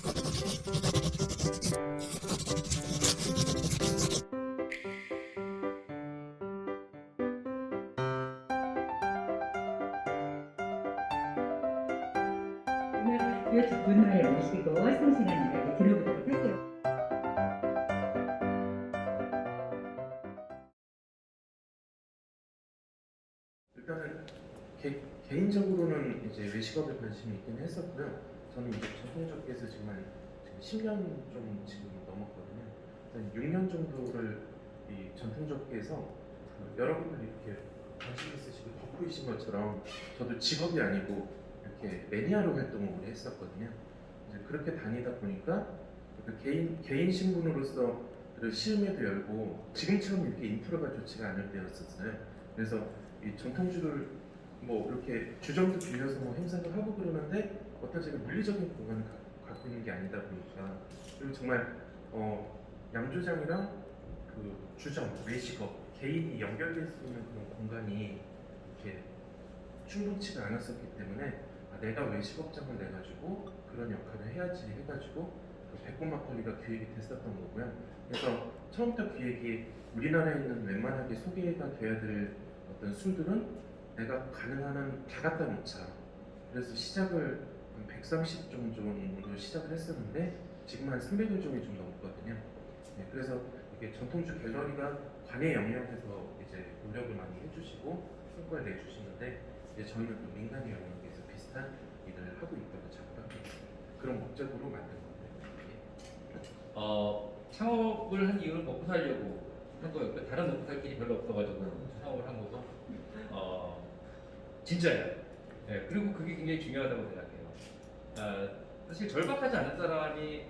오늘 이 두 분의 모시고 성실한 이야기 들어보도록 할게요. 일단은 개인적으로는 이제 외식업에 관심이 있긴 했었고요. 저는 이제 전통적에서 지금 10년 좀 지금 넘었거든요. 한 6년 정도를 이 전통적에서 여러분들 이렇게 관심 있으시고 덕후이신 것처럼 저도 직업이 아니고 이렇게 매니아로 활동을 오래 했었거든요. 이제 그렇게 다니다 보니까 그 개인 신분으로서 그 실매도 열고 지금처럼 이렇게 인프라가 좋지가 않을 때였었어요. 그래서 이 전통주를 뭐 이렇게 주점도 빌려서 뭐 행사를 하고 그러는데 어떤 제가 물리적인 공간을 갖고 있는 게 아니다 보니까 그리고 정말 양조장이랑 그 주점, 외식업, 개인이 연결될 수 있는 그런 공간이 이렇게 충분치가 않았었기 때문에 내가 외식업장을 내가지고 그런 역할을 해야지 해가지고 그 백분 막걸리가 기획이 됐었던 거고요. 그래서 처음부터 기획이 우리나라에 있는 웬만하게 소개가 돼야 될 어떤 술들은 내가 가능한 한 다 갖다 놓자. 그래서 시작을 한 130 정도로 시작을 했었는데 지금 한 300여 종이 좀 넘거든요. 네, 그래서 이게 전통주 갤러리가 관의 영역에서 이제 노력을 많이 해주시고 성과를 내주시는데 이제 저희는 또 민간의 영역에서 비슷한 일을 하고 있다고 자부하고 있습니다. 그런 목적으로 만든 건데. 창업을 한 이유는 먹고 살려고 한 거였고 다른 먹고 살 길이 별로 없어가지고 창업을 한 거고 진짜예요. 네, 그리고 그게 굉장히 중요하다고 생각해요. 사실 절박하지 않은 사람이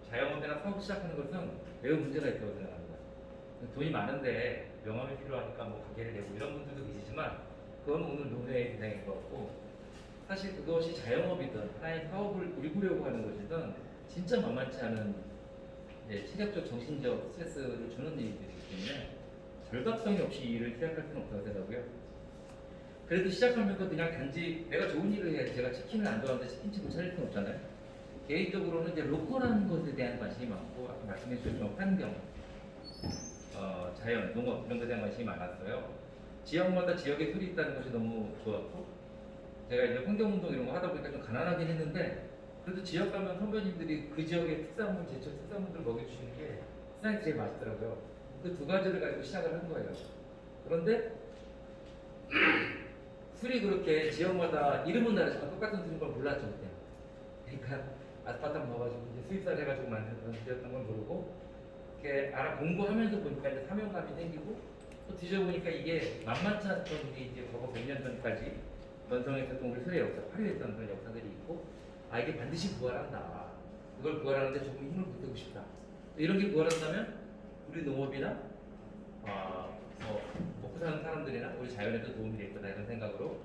자영업이나 사업 시작하는 것은 매우 문제가 있다고 생각합니다. 돈이 많은데 명함이 필요하니까 뭐 가게를 내고 이런 분들도 계시지만 그건 오늘 논의의 대상인 것 같고 사실 그것이 자영업이든 하나의 사업을 일구려고 하는 것이든 진짜 만만치 않은 체력적, 정신적 스트레스를 주는 일들이기 때문에 절박성이 없이 이 일을 시작할 수는 없다고 생각하고요. 그래도 시작하면서 그냥 단지 내가 좋은 일을 해야지 제가 치킨을 안 좋아하는데 치킨집을 차릴 수는 없잖아요. 개인적으로는 이제 로컬한 것에 대한 관심이 많고 아까 말씀해 주셨던 환경, 자연, 농업 이런 것에 대한 관심이 많았어요. 지역마다 지역의 술이 있다는 것이 너무 좋았고 제가 이제 환경운동 이런 거 하다 보니까 좀 가난하긴 했는데 그래도 지역 가면 선배님들이 그 지역의 특산물, 제철 특산물들 먹여주시는 게 세상에 제일 맛있더라고요. 그 두 가지를 가지고 시작을 한 거예요. 그런데 술이 그렇게 지역마다 이름은 다르지만 똑같은 술인 걸 몰랐죠 그때. 그러니까 아스파탐 넣어가지고 이제 수입산 해가지고 만든 그런 술이었던 걸 모르고 이렇게 알아 공부하면서 보니까 이제 사명감이 생기고 또 드셔보니까 이게 만만치 않던 게 이제 거거 100년 전까지 전성했었던 우리 술의 역사, 화려했던 그런 역사들이 있고 이게 반드시 부활한다. 그걸 부활하는데 조금 힘을 보태고 싶다. 이런 게 부활한다면 우리 농업이나 먹고 사는 사람들이나 우리 자연에도 도움이 될 거다 이런 생각으로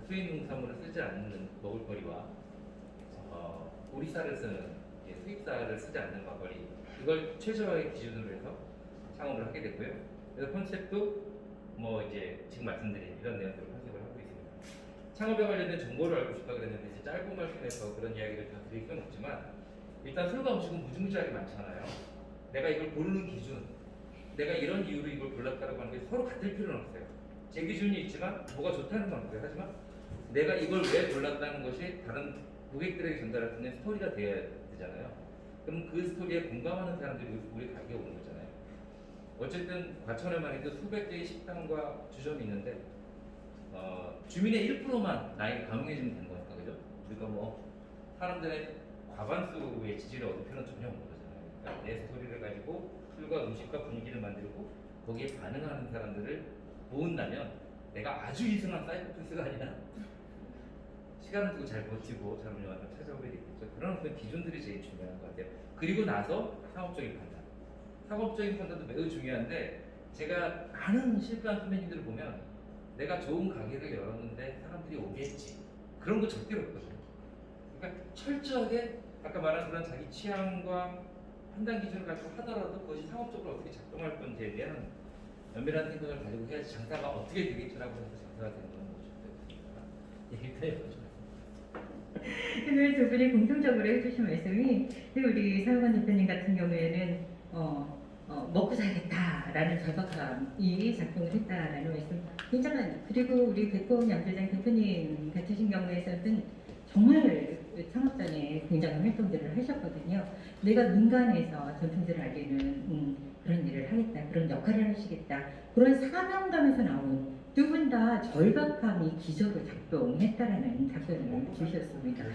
수입 농산물을 쓰지 않는 먹을거리와 오리쌀을 쓰는 수입쌀을 쓰지 않는 막걸리 이걸 최저의 기준으로 해서 창업을 하게 됐고요. 그래서 컨셉도 이제 지금 말씀드린 이런 내용들을 컨셉을 하고 있습니다. 창업에 관련된 정보를 알고 싶다 그랬는데 이제 짧은 말씀에서 그런 이야기를 다 드릴 수는 없지만 일단 술과 음식은 무지무지하게 많잖아요. 내가 이걸 고르는 기준, 내가 이런 이유로 이걸 골랐다고 하는 게 서로 같을 필요는 없어요. 제 기준이 있지만 뭐가 좋다는 건 없어요. 하지만 내가 이걸 왜 골랐다는 것이 다른 고객들에게 전달할 수 있는 스토리가 돼야 되잖아요. 그럼 그 스토리에 공감하는 사람들이 우리 가게에 오는 거잖아요. 어쨌든 과천에만 해도 수백 개의 식당과 주점이 있는데 주민의 1%만 나에게 감흥해주면 되는 거니까 그죠? 우리가 사람들의 과반수의 지지를 얻을 필요는 전혀 없는 거잖아요. 그러니까 내 스토리를 가지고 술과 음식과 분위기를 만들고 거기에 반응하는 사람들을 모은다면 내가 아주 이승한 사이코패스가 아니라 시간을 두고 잘 버티고 잘 운영하면 찾아오게 되겠죠. 그런 어떤 기준들이 제일 중요한 것 같아요. 그리고 나서 상업적인 판단. 상업적인 판단도 매우 중요한데 제가 많은 실패한 선배님들을 보면 내가 좋은 가게를 열었는데 사람들이 오겠지. 그런 거 절대로 없거든요. 그러니까 철저하게 아까 말한 그런 자기 취향과 판단 기준을 가지고 하더라도 그것이 상업적으로 어떻게 작동할 건지에 대한 면밀한 생각을 가지고 해야지 장사가 어떻게 되겠지라고 해서 장사가 되는 건 것이죠. 일단 해보죠. 오늘 두 분이 공통적으로 해주신 말씀이 우리 사용관 대표님 같은 경우에는 먹고 살겠다라는 절박함이 작동을 했다라는 말씀 굉장한, 그리고 우리 백호원 양조장 대표님 같으신 경우에서는 정말 창업 전에 굉장한 활동들을 하셨거든요. 내가 민간에서 전통주를 알리는 그런 일을 하겠다, 그런 역할을 하시겠다, 그런 사명감에서 나온 두 분 다 절박함이 기저로 작동했다라는 답변을 주셨습니다.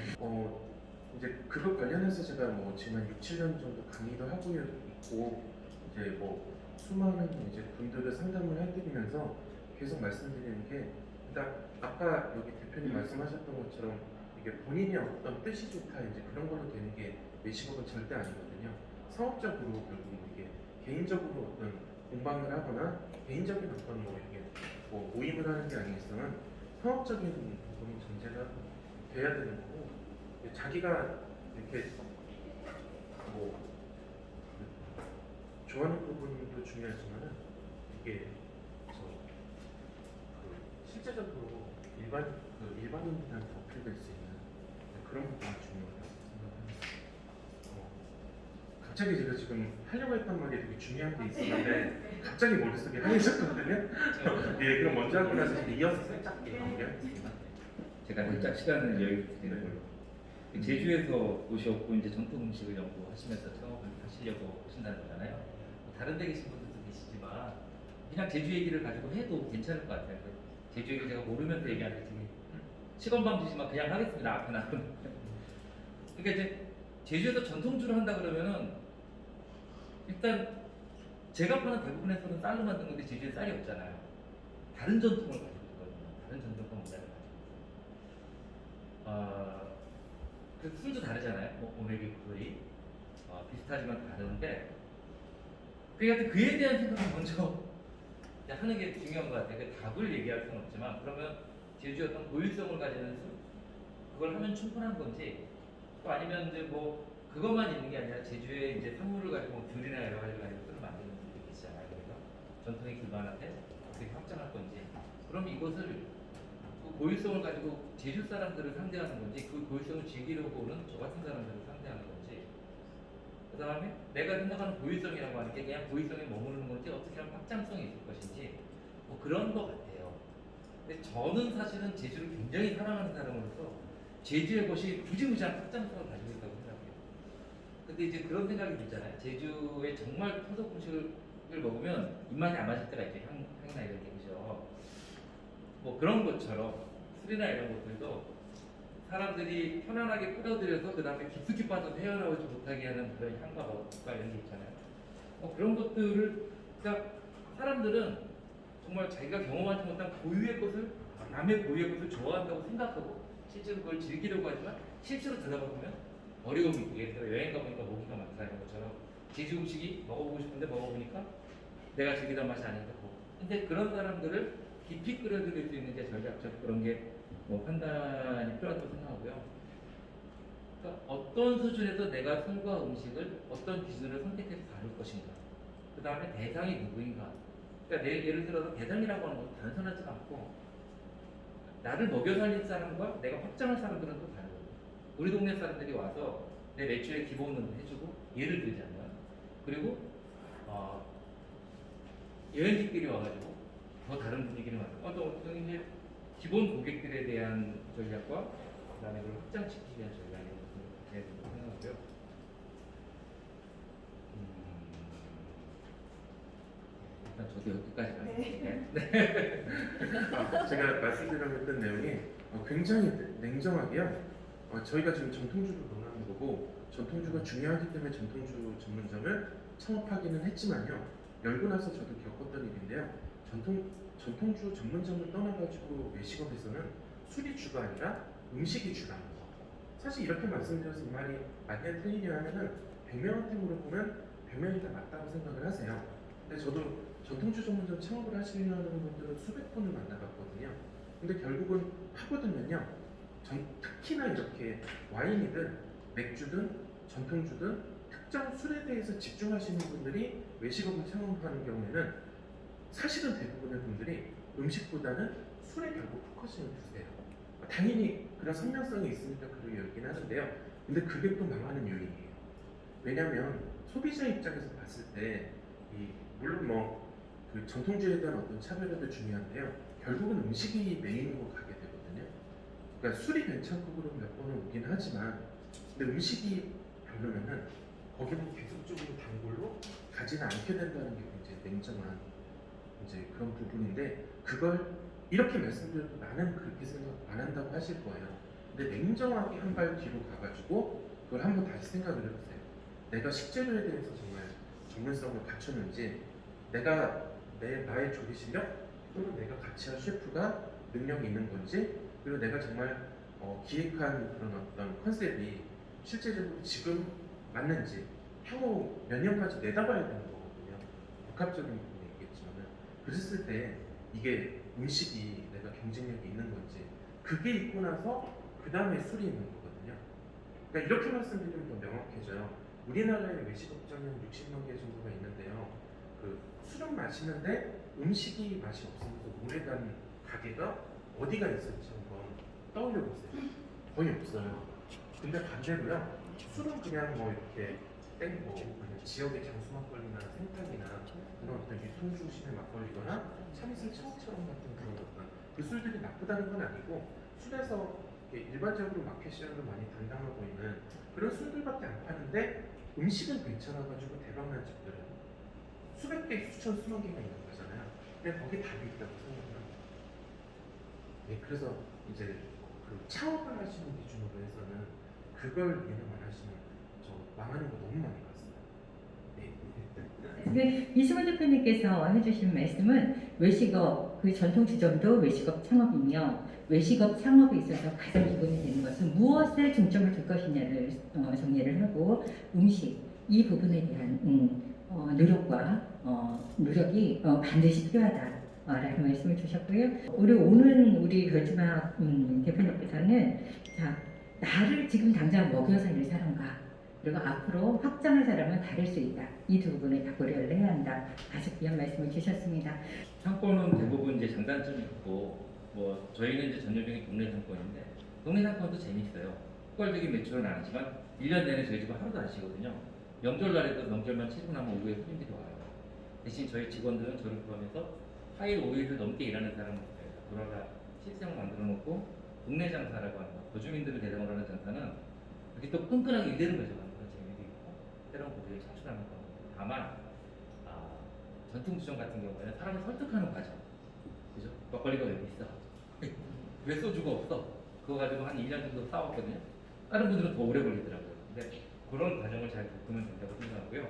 이제 그것 관련해서 제가 뭐 지금 한 6, 7년 정도 강의도 하고 있고 이제 뭐 수많은 이제 분들을 상담을 해드리면서 계속 말씀드리는 게, 일단 아까 여기 대표님 말씀하셨던 것처럼 이게 본인이 어떤 뜻이 좋다 이제 그런 걸로 되는 게 외식업은 절대 아니거든요. 사업적으로 결국 이게 개인적으로 어떤 공방을 하거나 개인적인 어떤 뭐 이게 뭐 모임을 하는 게 아니겠지만 상업적인 부분이 전제가 돼야 되는 거고, 자기가 이렇게 뭐 좋아하는 부분도 중요하지만은 이게 실제적으로 일반인들한테 어필될 수 있는 그런 부분이 중요하다고 생각합니다. 갑자기 제가 지금 하려고 했던 말이 되게 중요한 게 있었는데 갑자기 머릿속에 하얘졌거든요. 예, 그럼 먼저 하고 나서 이어서 살짝 마무리하겠습니다. 제가 살짝 시간을 여유 드리는 걸로. 제주에서 오셨고 이제 전통 음식을 연구하시면서 창업을 하시려고 하신다는 거잖아요. 뭐 다른 데 계신 분들도 계시지만 그냥 제주 얘기를 가지고 해도 괜찮을 것 같아요. 제주 얘기 제가 모르면서 얘기하는 게 되게 시건방 지지만 그냥 하겠습니다. 앞에 나는. 그러니까 이제 제주에서 전통주를 한다 그러면은 일단 제가 파는 대부분의 쌀은 쌀로 만든 건데 제주에 쌀이 없잖아요. 다른 전통을 가지고 있거든요. 다른 전통과 문화를 가지고 있어요. 그 술도 다르잖아요. 뭐 오메기 구이 비슷하지만 다른데 그에 대한 생각을 먼저 하는 게 중요한 것 같아요. 그 답을 얘기할 수는 없지만 그러면 제주의 어떤 고유성을 가지는 술 그걸 하면 충분한 건지, 또 아니면 이제 뭐 그것만 있는 게 아니라 제주에 이제 산물을 가지고 뭐 들이나 여러 가지를 가지고 술을 만드는 분들이 계시잖아요. 그래서 전통의 기반한테 어떻게 확장할 건지, 그럼 이것을 그 고유성을 가지고 제주 사람들을 상대하는 건지, 그 고유성을 즐기려고 오는 저 같은 사람들을 상대하는 건지, 그 다음에 내가 생각하는 고유성이라고 하는 게 그냥 고유성에 머무르는 건지 어떻게 하면 확장성이 있을 것인지, 뭐 그런 것 같아요. 근데 저는 사실은 제주를 굉장히 사랑하는 사람으로서 제주의 것이 무지무지한 확장성을 가지고 있다고 생각해요. 근데 이제 그런 생각이 들잖아요. 제주의 정말 토속 음식을 먹으면 입맛이 안 맞을 때가 있죠. 향이나 이런 게, 그죠? 뭐 그런 것처럼 술이나 이런 것들도 사람들이 편안하게 끌어들여서 그 다음에 깊숙이 빠져 헤어나오지 못하게 하는 그런 향과 맛과 이런 게 있잖아요. 그런 것들을, 그러니까 사람들은 정말 자기가 경험하지 못한 고유의 것을, 남의 고유의 것을 좋아한다고 생각하고 실제로 그걸 즐기려고 하지만 실제로 들어가보면 어려움이 있고, 여행 가보니까 모기가 많다 이런 것처럼 제주 음식이 먹어보고 싶은데 먹어보니까 내가 즐기던 맛이 아니고, 근데 그런 사람들을 깊이 끌어들일 수 있는 게 전략적 그런 게 뭐 판단이 필요하다고 생각하고요. 그러니까 어떤 수준에서 내가 술과 음식을 어떤 기준으로 선택해서 다룰 것인가, 그 다음에 대상이 누구인가. 그러니까 예를 들어서 대상이라고 하는 것도 단순하지가 않고, 나를 먹여 살릴 사람과 내가 확장할 사람들은 또 다르거든요. 우리 동네 사람들이 와서 내 매출의 기본을 해주고, 예를 들자면, 그리고 여행객들이 와가지고 더 다른 분위기를 만들고, 또 이제 기본 고객들에 대한 전략과 그다음에 그걸 확장시키기 위한 전략이라고 생각하고요. 일단 저도 여기까지 가겠습니다. 제가 말씀드리려고 했던 내용이 굉장히 냉정하게요. 저희가 지금 전통주를 논하는 거고, 전통주가 중요하기 때문에 전통주 전문점을 창업하기는 했지만요. 열고 나서 저도 겪었던 일인데요. 전통주 전문점을 떠나가지고 외식업에서는 술이 주가 아니라 음식이 주라는 거. 사실 이렇게 말씀드려서 이 말이 맞냐 틀리냐 하면은 100명한테 물어보면 100명이 다 맞다고 생각을 하세요. 근데 저도 전통주 전문점 창업을 하시려는 분들은 수백 분을 만나봤거든요. 근데 결국은 파고들면요. 특히나 이렇게 와인이든 맥주든 전통주든 특정 술에 대해서 집중하시는 분들이 외식업을 창업하는 경우에는 사실은 대부분의 분들이 음식보다는 술에 결국 포커싱을 두세요. 당연히 그런 성향성이 있으니까 그렇게 열긴 하는데요. 근데 그게 또 망하는 요인이에요. 왜냐하면 소비자 입장에서 봤을 때 물론 뭐 그 전통주의에 대한 어떤 차별화도 중요한데요. 결국은 음식이 메인으로 가게 되거든요. 그러니까 술이 괜찮고 그러면 몇 번은 오긴 하지만 근데 음식이 별로면은 거기는 계속적으로 단골로 가지는 않게 된다는 게 굉장히 냉정한 이제 그런 부분인데 그걸 이렇게 말씀드려도 나는 그렇게 생각 안 한다고 하실 거예요. 근데 냉정하게 한 발 뒤로 가가지고 그걸 한번 다시 생각을 해보세요. 내가 식재료에 대해서 정말 전문성을 갖췄는지 나의 조리 실력 또는 내가 같이 할 셰프가 능력이 있는 건지 그리고 내가 정말 기획한 그런 어떤 컨셉이 실제적으로 지금 맞는지 향후 몇 년까지 내다봐야 되는 거거든요. 복합적인 부분이 있겠지만 그랬을 때 이게 음식이 내가 경쟁력이 있는 건지 그게 있고 나서 그 다음에 술이 있는 거거든요. 그러니까 이렇게 말씀드리면 더 명확해져요. 우리나라에 외식업장은 60만 개 정도가 있는데요. 그 술은 마시는데 음식이 맛이 없으면서 오래간 가게가 어디가 있을지 한번 떠올려 보세요. 거의 없어요. 근데 반대로요. 술은 그냥 뭐 이렇게 땡고 그냥 지역의 장수 막걸리나 생탕이나 그런 어떤 유통중심의 막걸리거나 참이슬 차우처럼 같은 그런 어떤 그 술들이 나쁘다는 건 아니고 술에서 일반적으로 마켓 시장도 많이 담당하고 있는 그런 술들밖에 안 파는데 음식은 괜찮아가지고 대박난 집들은 수백 개, 수천, 수만 개가 있는 거잖아요. 근데 거기에 답이 있다고 생각을 합니다. 네, 그래서 이제 그 창업을 하시는 기준으로 해서는 그걸 예능만 하시면 저 망하는 거 너무 많이 봤어요. 네. 이승훈 대표님께서 해주신 말씀은 외식업 그 전통 지점도 외식업 창업이며 외식업 창업에 있어서 가장 기본이 되는 것은 무엇에 중점을 둘 것이냐를 정리를 하고 음식 이 부분에 대한 노력이 반드시 필요하다. 라는 말씀을 주셨고요. 우리 별주막 대표님께서는 자 나를 지금 당장 먹여 살릴 사람과 그리고 앞으로 확장할 사람은 다를 수 있다. 이 두 부분을 다 고려를 해야 한다. 아주 귀한 말씀을 주셨습니다. 상권은 대부분 이제 장단점이 있고 뭐 저희는 이제 전형적인 동네 상권인데 동네 상권도 재밌어요. 폭발적인 매출은 아니지만 1년 내내 저희 집은 하루도 안 쉬거든요. 명절날에도 명절만 치고 나면 오후에 손님들이 와요. 대신 저희 직원들은 저를 포함해서 화일 5일을 넘게 일하는 사람은 없어요. 돌아가 실생을 만들어 놓고 동네 장사라고 하는 거, 거주민들을 대상으로 하는 장사는 이렇게 또 끈끈하게 이대로 가져가는 그런 재미도 있고 새로운 고객을 창출하는 거. 다만 전통주점 같은 경우에는 사람을 설득하는 과정, 그죠? 막걸리가 왜 비싸? 왜 소주가 없어? 그거 가지고 한 1년 정도 싸웠거든요. 다른 분들은 더 오래 걸리더라고요. 근데 그런 과정을 잘 겪으면 된다고 생각하고요.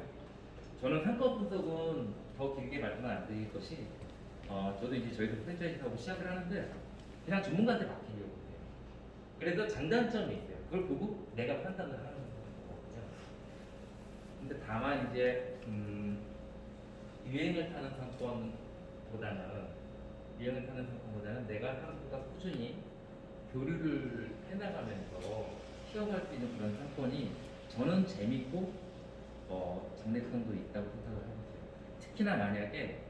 저는 상권 분석은 더 길게 말씀은 안 드릴 것이 저도 이제 저희도 프랜차이즈 사고 시작을 하는데 그냥 전문가한테 맡기려고 해요. 그래서 장단점이 있어요. 그걸 보고 내가 판단을 하는 거거든요. 근데 다만 이제 유행을 타는 상권보다는 내가 사람들과 꾸준히 교류를 해나가면서 키워갈 수 있는 그런 상권이 저는 재밌고 장래성도 있다고 생각을 하고 있어요. 특히나 만약에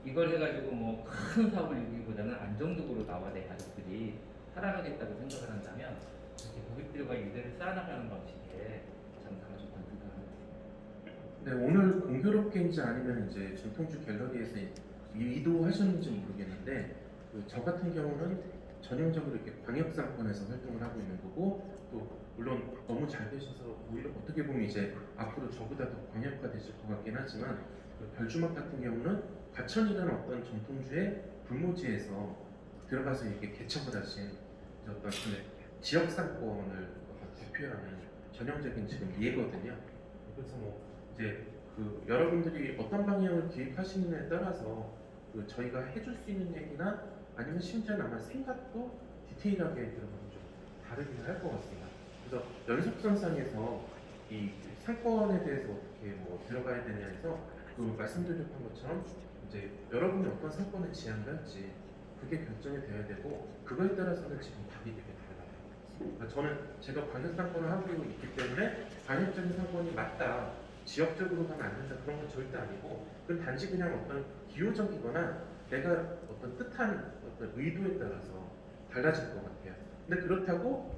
이걸 해가지고 뭐 큰 사업을 이루기보다는 안정적으로 나와 내 가족들이 살아가겠다고 생각을 한다면 이렇게 고객들과 유대를 쌓아나가는 방식의 장사가 좋다는 생각을 합니다. 네, 오늘 공교롭게인지 아니면 이제 전통주 갤러리에서 의도하셨는지 모르겠는데 저 같은 경우는 전형적으로 이렇게 광역상권에서 활동을 하고 있는 거고 또 물론 너무 잘 되셔서 오히려 어떻게 보면 이제 앞으로 저보다 더 광역화되실 것 같긴 하지만 별주막 같은 경우는 과천이라는 어떤 전통주의 불모지에서 들어가서 이렇게 개척을 하신 어떤 지역 상권을 대표하는 전형적인 지금 예거든요. 그래서 뭐 이제 여러분들이 어떤 방향을 기획하시느냐에 따라서 저희가 해줄 수 있는 얘기나 아니면 심지어는 아마 생각도 디테일하게 들어가면 좀 다르긴 할 것 같습니다. 그래서 연속선상에서 이 상권에 대해서 어떻게 뭐 들어가야 되냐에서 말씀드렸던 것처럼 이제 여러분이 어떤 상권을 지향할지 그게 결정이 되어야 되고 그거에 따라서는 지금 답이 되게 달라요. 그러니까 저는 제가 광역 상권을 하고 있기 때문에 광역적인 상권이 맞다, 지역적으로 가면 안 된다 그런 건 절대 아니고 그건 단지 그냥 어떤 기호적이거나 내가 어떤 뜻한 어떤 의도에 따라서 달라질 것 같아요. 근데 그렇다고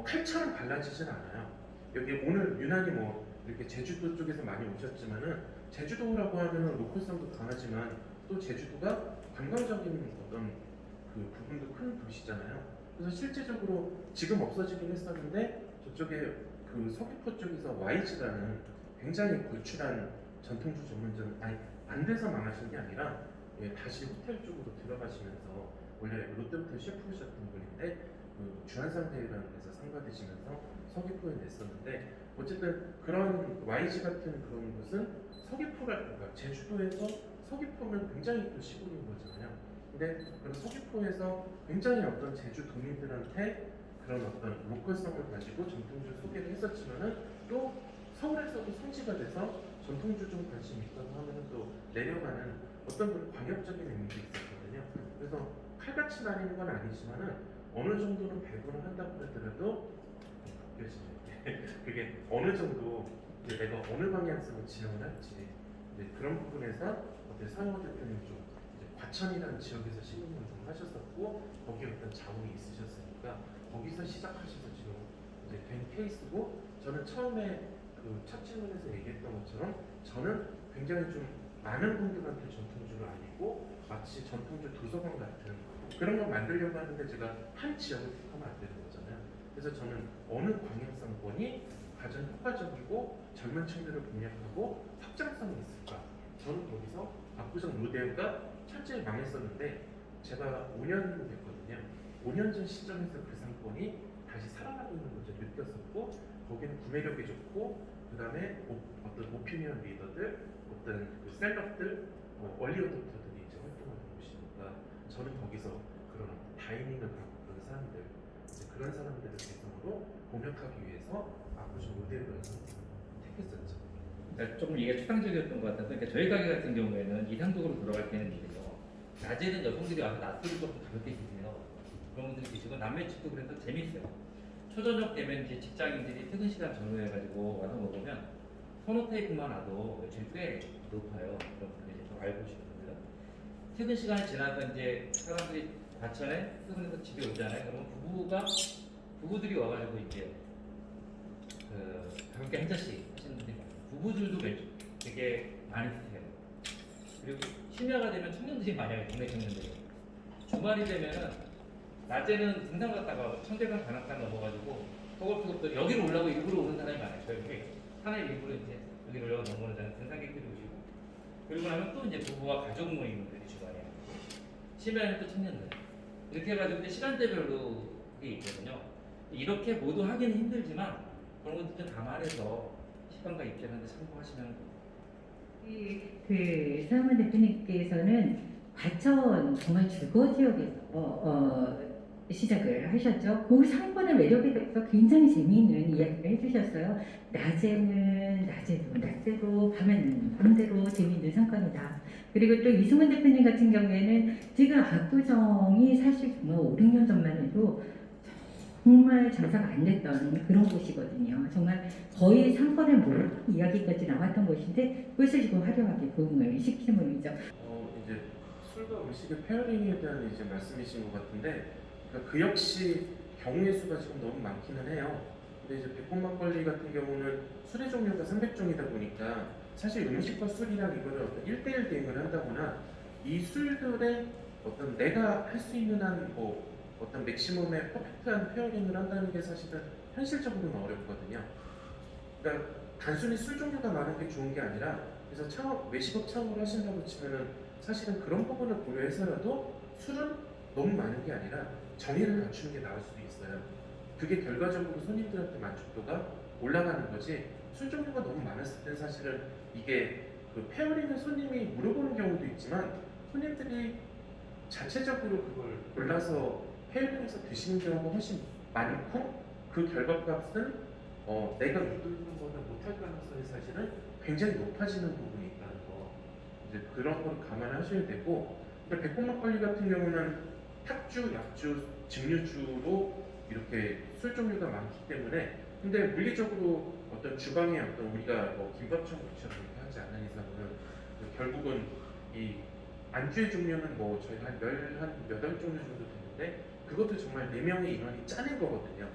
칼처럼 발라지진 않아요. 여기 오늘 유난히 뭐 이렇게 제주도 쪽에서 많이 오셨지만은 제주도라고 하면은 로컬성도 강하지만 또 제주도가 관광적인 어떤 그 부분도 큰 도시잖아요. 그래서 실제적으로 지금 없어지긴 했었는데 저쪽에 그 서귀포 쪽에서 YG라는 굉장히 걸출한 전통주 전문점 아니 안 돼서 망하신 게 아니라 다시 호텔 쪽으로 들어가시면서 원래 롯데호텔 셰프셨던 분인데 그 주한상대라는 데서 상 받으시면서 서귀포에 냈었는데 어쨌든 그런 YG 같은 그런 곳은 서귀포가 그러니까 제주도에서 서귀포면 굉장히 또 시골인 거잖아요. 근데 그런 서귀포에서 굉장히 어떤 제주 도민들한테 그런 어떤 로컬성을 가지고 전통주 소개를 했었지만은 또 서울에서도 성지가 돼서 전통주 좀 관심 있다고 하면은 또 내려가는 어떤 그런 광역적인 의미도 있었거든요. 그래서 칼같이 나뉘는 건 아니지만은 어느 정도는 배분을 한다고 하더라도 그게 어느 정도 이제 내가 어느 방향성을 진행을 할지 그런 부분에서 어때 서영호 대표님 좀 이제 과천이라는 지역에서 시민운동을 하셨었고 거기에 어떤 자원이 있으셨으니까 거기서 시작하셔서 지금 이제 된 케이스고 저는 처음에 그 첫 질문에서 얘기했던 것처럼 저는 굉장히 좀 많은 분들한테 전통주를 알리고 마치 전통주 도서관 같은 그런 걸 만들려고 하는데 제가 한 지역을 택하면 안 되는 거잖아요. 그래서 저는 어느 방향성권이 가장 효과적이고 젊은 층들을 공략하고 확장성이 있을까? 저는 거기서 압구정 로데오가 철저히 망했었는데 제가 5년 됐거든요. 5년 전 시점에서 그 상권이 다시 살아나고 있는 것을 느꼈었고 거기는 구매력이 좋고 그 다음에 어떤 오피니언 리더들, 어떤 그 셀럽들, 얼리어답터들이 이제 활동하는 곳이니까 저는 거기서 그런 다이닝을 하고 그런 사람들, 이제 그런 사람들을 대상으로 공략하기 위해서 압구정 로데오를 택했었죠. 그러니까 조금 이게 추상적이었던 것 같아서 그러니까 저희 가게 같은 경우에는 이상적으로 돌아갈 때는 이래요. 낮에는 여성들이 와서 낮술을 조금 가볍게 드세요. 그런 분들이 계시고 남의 집도 그래서 재밌어요. 초저녁 되면 이제 직장인들이 퇴근 시간 전후해 가지고 와서 먹으면 선호 테이프만 와도 매출이 꽤 높아요. 그런 분들이 이제 좀 알고 계시는 분들. 퇴근 시간이 지나서 이제 사람들이 과천에 퇴근해서 집에 오잖아요. 그러면 부부들이 와가지고 이제 그 가볍게 한 잔씩 하시는 분들이 많아요. 부부들도 되게 많이 드세요. 그리고 심야가 되면 청년들이 많이 와요. 동네 청년들이. 주말이 되면은 낮에는 등산 갔다가 청계산 관악산 넘어가지고 서울서부터 여기로 올라고 일부러 오는 사람이 많아요. 저희 산에 일부러 이제 여기로 올라가 넘어오는 사람 등산객들이 오시고 그리고 나면 또 이제 부부와 가족 모임들이 주말에 심야에는 또 청년들 이렇게 해가지고 이제 시간대별로 그게 있거든요. 이렇게 모두 하기는 힘들지만 그런 것들 좀 감안해서 시간과 입장하는데 참고하시면 그 서영원 대표님께서는 과천 정말 주거 지역에서 시작을 하셨죠. 그 상권의 매력에 대해서 굉장히 재미있는 이야기를 해주셨어요. 낮에도 밤에는 밤대로 재미있는 상권이다. 그리고 또 이승훈 대표님 같은 경우에는 지금 압구정이 사실 정말 500년 전만 해도 정말 장사가 안 됐던 그런 곳이거든요. 정말 거의 상권의 모든 이야기까지 나왔던 곳인데 그것을 지금 화려하게 부흥을 시키는 모임이죠. 이제 술과 음식의 페어링에 대한 이제 말씀이신 것 같은데 그러니까 그 역시 경우의 수가 지금 너무 많기는 해요. 근데 이제 백본 막걸리 같은 경우는 술의 종류가 300종이다 보니까 사실 음식과 술이랑 이거를 어떤 1대1 대응을 한다거나 이 술들의 어떤 내가 할 수 있는 한 뭐 어떤 맥시멈의 퍼펙트한 페어링을 한다는 게 사실은 현실적으로는 어렵거든요. 그러니까 단순히 술 종류가 많은 게 좋은 게 아니라 그래서 외식업 창업을 하신다고 치면은 사실은 그런 부분을 고려해서라도 술은 너무 많은 게 아니라 정의를 갖추는 게 나을 수도 있어요. 그게 결과적으로 손님들한테 만족도가 올라가는 거지 술 종류가 너무 많았을 때 사실은 이게 그 페어링을 손님이 물어보는 경우도 있지만 손님들이 자체적으로 그걸 골라서 페어링해서 드시는 경우가 훨씬 많고 그 결과값은 내가 누르는 거는 못할 가능성이 사실은 굉장히 높아지는 부분이 있다는 거 이제 그런 걸 감안하셔야 되고 그러니까 백본 막걸리 같은 경우는 탁주, 약주, 증류주로 이렇게 술 종류가 많기 때문에 근데 물리적으로 어떤 주방에 어떤 우리가 뭐 김밥처럼 이렇게 하지 않는 이상은 결국은 이 안주의 종류는 뭐 저희가 한 8종류 정도 되는데 그것도 정말 4명의 인원이 짜낸 거거든요.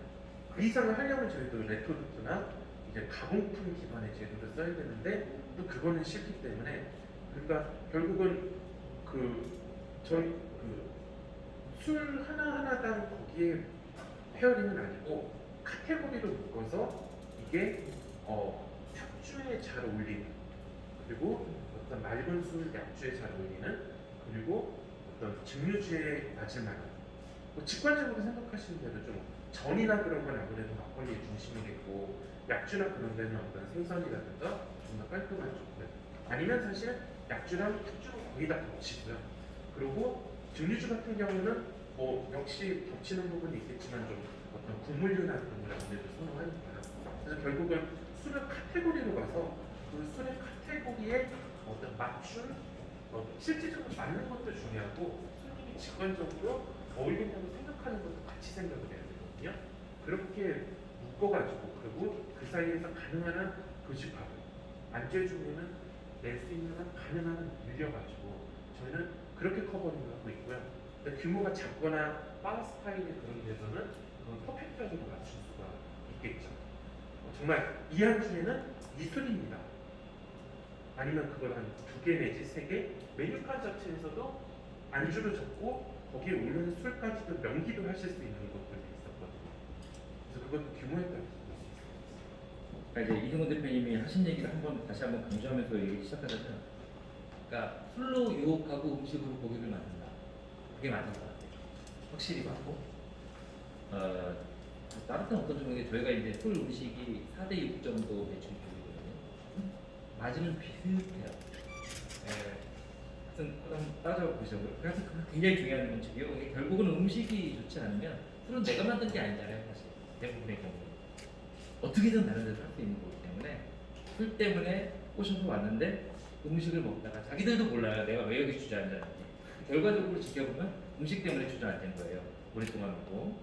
그 이상을 하려면 저희도 레토르트나 이제 가공품 기반의 제도를 써야 되는데 또 그거는 싫기 때문에 그러니까 결국은 그 저희 술 하나하나당 거기에 페어링은 아니고 카테고리로 묶어서 이게 탁주에 잘 어울리는 그리고 어떤 맑은 술 약주에 잘 어울리는 그리고 어떤 증류주에 맞을 만한 뭐 직관적으로 생각하시는 대로 좀 전이나 그런 건 아무래도 막걸리의 중심이겠고 약주나 그런 데는 어떤 생선이라든가 좀 더 깔끔한 조건 아니면 사실 약주랑 탁주는 거의 다 겹치고요. 그리고 증류주 같은 경우는 뭐 역시 겹치는 부분이 있겠지만 좀 어떤 국물류나 그런 걸 아무래도 선호하니까 그래서 결국은 술을 카테고리로 가서 그 술의 카테고리에 어떤 맞춤 실질적으로 맞는 것도 중요하고 손님이 직관적으로 어울린다고 생각하는 것도 같이 생각을 해야 되거든요. 그렇게 묶어가지고 그리고 그 사이에서 가능한 한 교집합을 안주해 주면은 낼 수 있는 한 가능한 한 늘려가지고 저희는 그렇게 커버링을 하고 있고요. 근데 규모가 작거나 바 스타일의 그런 데서는 그건 퍼펙트하게 맞출 수가 있겠죠. 정말 이 안주에는 이 술입니다. 아니면 그걸 한 2개 내지 3개 메뉴판 자체에서도 안주를 적고 거기에 오르는 술까지도 명기도 하실 수 있는 것들이 있었거든요. 그래서 그것도 규모에 따라 볼 수 있습니다. 그러니까 이제 이승훈 대표님이 하신 얘기를 다시 한번 강조하면서 얘기 시작하자면, 그러니까 술로 유혹하고 음식으로 고객을 만든다. 그게 맞는 것 같아요. 확실히 맞고, 다른 어떤 종목에 저희가 이제 술 음식이 4대 6 정도 매출 비율이거든요. 맞으면 비슷해요. 하여튼 한번 따져보시죠. 그래서 그게 굉장히 중요한 문제고요. 이게 결국은 음식이 좋지 않으면 술은 내가 만든 게 아니잖아요, 사실. 대부분의 경우. 어떻게든 다른 데서 할 수 있는 거기 때문에 술 때문에 꼬셔서 왔는데 음식을 먹다가 자기들도 몰라요. 내가 왜 여기 주저앉았는지. 결과적으로 지켜보면 음식 때문에 주저앉은 거예요. 오랫동안 먹고.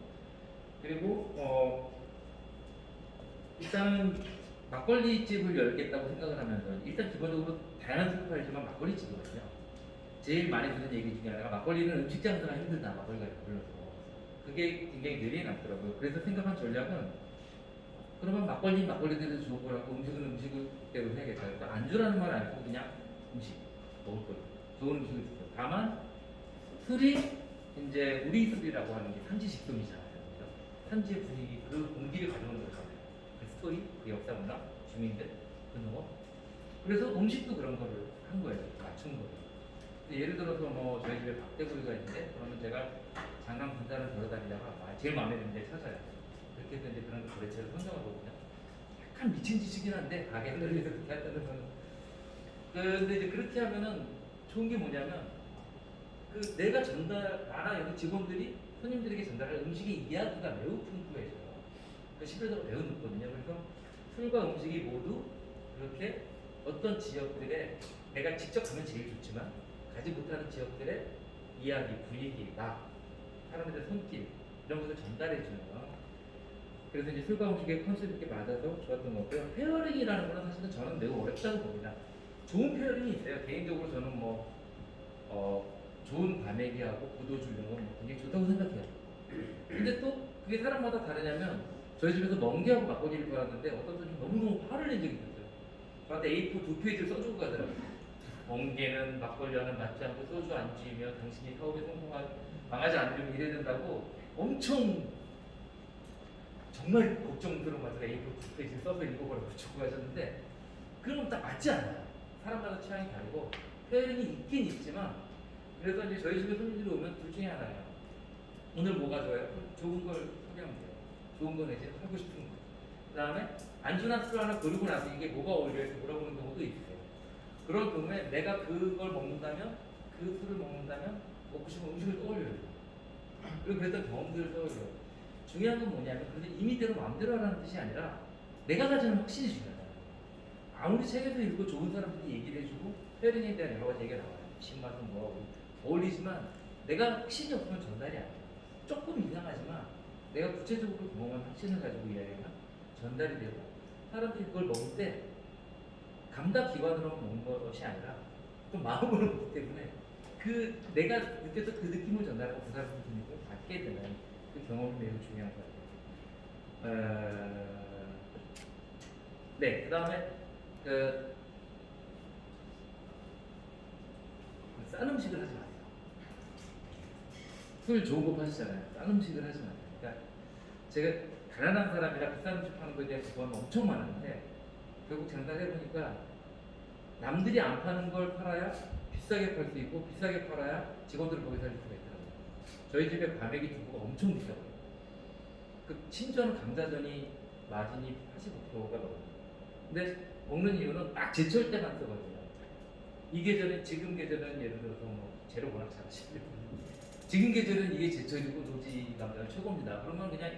그리고 일단은 막걸리 집을 열겠다고 생각을 하면서 일단 기본적으로 다양한 술을 팔지만 막걸리 집이거든요. 제일 많이 듣는 얘기 중에 하나가 막걸리는 음식 장사가 힘들다. 막걸리가 불러서 그게 굉장히 뇌리에 남더라고요. 그래서 생각한 전략은 그러면 막걸리대로 주고 하고 음식은 음식대로 해야겠다. 그러니까 안주라는 말 아니고 그냥 음식 먹을 거 좋은 음식을 주세요. 다만 술이 이제 우리 술이라고 하는 게 산지 직송이잖아요. 그죠? 산지의 분위기, 그 공기를 가져오는 거잖아요. 그 스토리, 그 역사 문화, 주민들, 그 농업. 그래서 음식도 그런 거를 한 거예요. 맞춘 거예요. 예를 들어서 뭐 저희 집에 박대구이가 있는데 그러면 제가 장강 분산을 돌아다니다가 제일 마음에 드는 데 찾아요. 그렇게 해서 이제 그런 거래처를 선정하거든요. 약간 미친 짓이긴 한데 가게 하늘에서 그렇게 한다는 거는. 근데 이제 그렇게 하면은 좋은 게 뭐냐면 내가 나나 여기 직원들이 손님들에게 전달할 음식의 이야기가 매우 풍부해져요. 그 신뢰도가 매우 높거든요. 그래서 술과 음식이 모두 그렇게 어떤 지역들에 내가 직접 가면 제일 좋지만 가지 못하는 지역들의 이야기, 분위기, 사람들의 손길 이런 것을 전달해주는 거. 그래서 이제 술과 음식의 컨셉이 맞아서 좋았던 거고요. 페어링이라는 거는 사실은 저는 매우 어렵다고 봅니다. 좋은 페어링이 있어요. 개인적으로 저는 좋은 과메기하고 고도주 이런 건 굉장히 좋다고 생각해요. 근데 또 그게 사람마다 다르냐면 저희 집에서 멍게하고 막걸리를 팔았는데 어떤 분이 너무너무 화를 낸 적이 있었어요. 저한테 A4 2페이지를 써주고 가더라고요. 멍게는 막걸리와는 맞지 않고 소주 안주이며 당신이 사업에 망하지 않으려면 이래야 된다고 엄청 정말 걱정스러운 맛으로 A4 2페이지를 써서 읽어보라고 주고 가셨는데 그럼 딱 맞지 않아요. 사람마다 취향이 다르고 페어링이 있긴 있지만 그래서 이제 저희 집에 손님들이 오면 둘 중에 하나예요. 오늘 뭐가 좋아요? 좋은 걸 소개하면 돼요. 좋은 거 내지 하고 싶은 거. 그 다음에 안주나 술 하나 고르고 나서 이게 뭐가 어울려요? 이렇게 물어보는 경우도 있어요. 그런 경우에 내가 그걸 먹는다면 그 술을 먹는다면 먹고 싶은 음식을 떠올려요. 그리고 그랬던 경험들을 떠올려요. 중요한 건 뭐냐면 근데 임의대로 마음대로 하라는 뜻이 아니라 내가 가지는 확신이 중요하다. 아무리 책에서 읽고 좋은 사람들이 얘기를 해주고 페어링에 대한 여러 가지 얘기가 나와요. 신맛은 뭐하고 어울리지만 내가 확신이 없으면 전달이 안 돼요. 조금 이상하지만 내가 구체적으로 경험한 확신을 가지고 이야기하면 전달이 되고 사람들이 그걸 먹을 때 감각기관으로 먹는 것이 아니라 또 마음으로 먹기 때문에 그 내가 느꼈던 그 느낌을 전달하고 그 사람의 느낌을 받게 되는 그 경험이 매우 중요한 것 같아요. 네, 그 다음에 싼 음식을 하지 마세요. 술 좋은 거 파시잖아요. 싼 음식을 하지 마세요. 그러니까 제가 가난한 사람이라 비싼 음식 파는 거에 대한 부담이 엄청 많은데 결국 장사를 해보니까 남들이 안 파는 걸 팔아야 비싸게 팔 수 있고 비싸게 팔아야 직원들을 거기 살릴 수가 있더라고요. 저희 집에 과메기 두부가 엄청 비싸고요. 그 심지어는 감자전이 마진이 85%가 넘어요. 근데 먹는 이유는 딱 제철 때만 쓰거든요. 이 계절은 지금 계절은 예를 들어서 뭐 재료 워낙 잘하시고요. 지금 계절은 이게 제철이고 노지 감자는 최고입니다. 그러면 그냥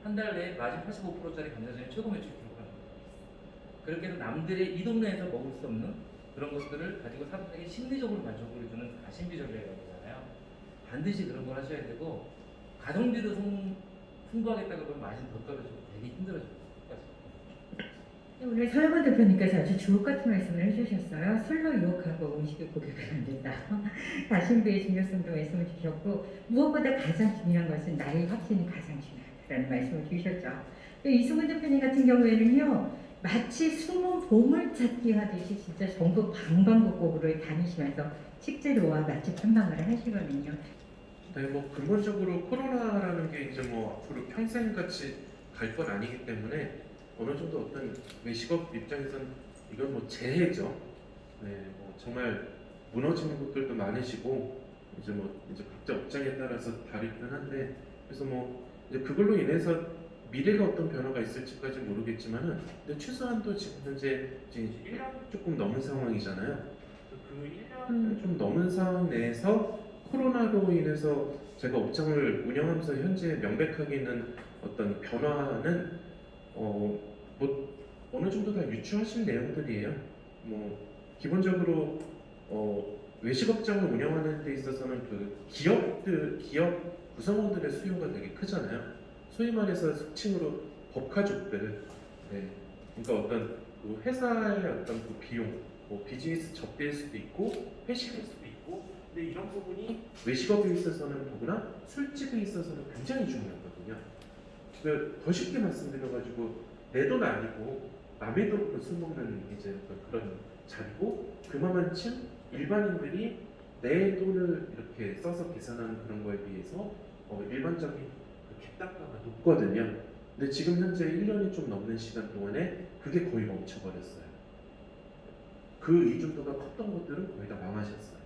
한 달 내에 마진 85%짜리 감자전이 최고 매출 기록하는 거예요. 그렇게 해서 남들의 이 동네에서 먹을 수 없는 그런 것들을 가지고 사람들에게 심리적으로 만족을 주는 가심비 전략이라고 하잖아요. 반드시 그런 걸 하셔야 되고 가성비로 승부하겠다 그러면 마진 더 떨어지고 되게 힘들어져요. 오늘 서영원 대표님께서 아주 주옥 같은 말씀을 해주셨어요. 술로 유혹하고 음식에 고객을 만든다. 가심비의 중요성도 말씀을 주셨고 무엇보다 가장 중요한 것은 나의 확신이 가장 중요하다는 말씀을 주셨죠. 또 이승훈 대표님 같은 경우에는요. 마치 숨은 보물찾기 하듯이 진짜 전국 방방곡곡으로 다니시면서 식재료와 맛집 탐방을 하시거든요. 네, 뭐 근본적으로 코로나라는 게 이제 뭐 앞으로 평생 같이 갈 건 아니기 때문에 어느 정도 어떤 외식업 입장에서는 이건 뭐 재해죠. 네, 뭐 정말 무너지는 곳들도 많으시고 이제 각자 업장에 따라서 다르긴 한데 그래서 뭐 이제 그걸로 인해서 미래가 어떤 변화가 있을지까지 모르겠지만은 근데 최소한도 지금 현재 이제 1년 조금 넘은 상황이잖아요. 그 1년 좀 넘은 상황 내에서 코로나로 인해서 제가 업장을 운영하면서 현재 명백하게 있는 어떤 변화는 뭐 어느 정도 다 유추하실 내용들이에요. 뭐 기본적으로 외식업장을 운영하는 데 있어서는 그 기업 구성원들의 수요가 되게 크잖아요. 소위 말해서 속칭으로 법가족들, 네. 그러니까 어떤 그 회사의 어떤 그 비용, 뭐 비즈니스 접대일 수도 있고 회식일 수도 있고, 근데 이런 부분이 외식업에 있어서는 더구나 술집에 있어서는 굉장히 중요하거든요. 더 쉽게 말씀드려가지고 내 돈 아니고 남의 돈으로 술 먹는 이제 그런 자리고 그만큼 일반인들이 내 돈을 이렇게 써서 계산하는 그런 거에 비해서 일반적인 그 객단가가 높거든요. 근데 지금 현재 1년이 좀 넘는 시간 동안에 그게 거의 멈춰버렸어요. 그 이중도가 컸던 것들은 거의 다 망하셨어요.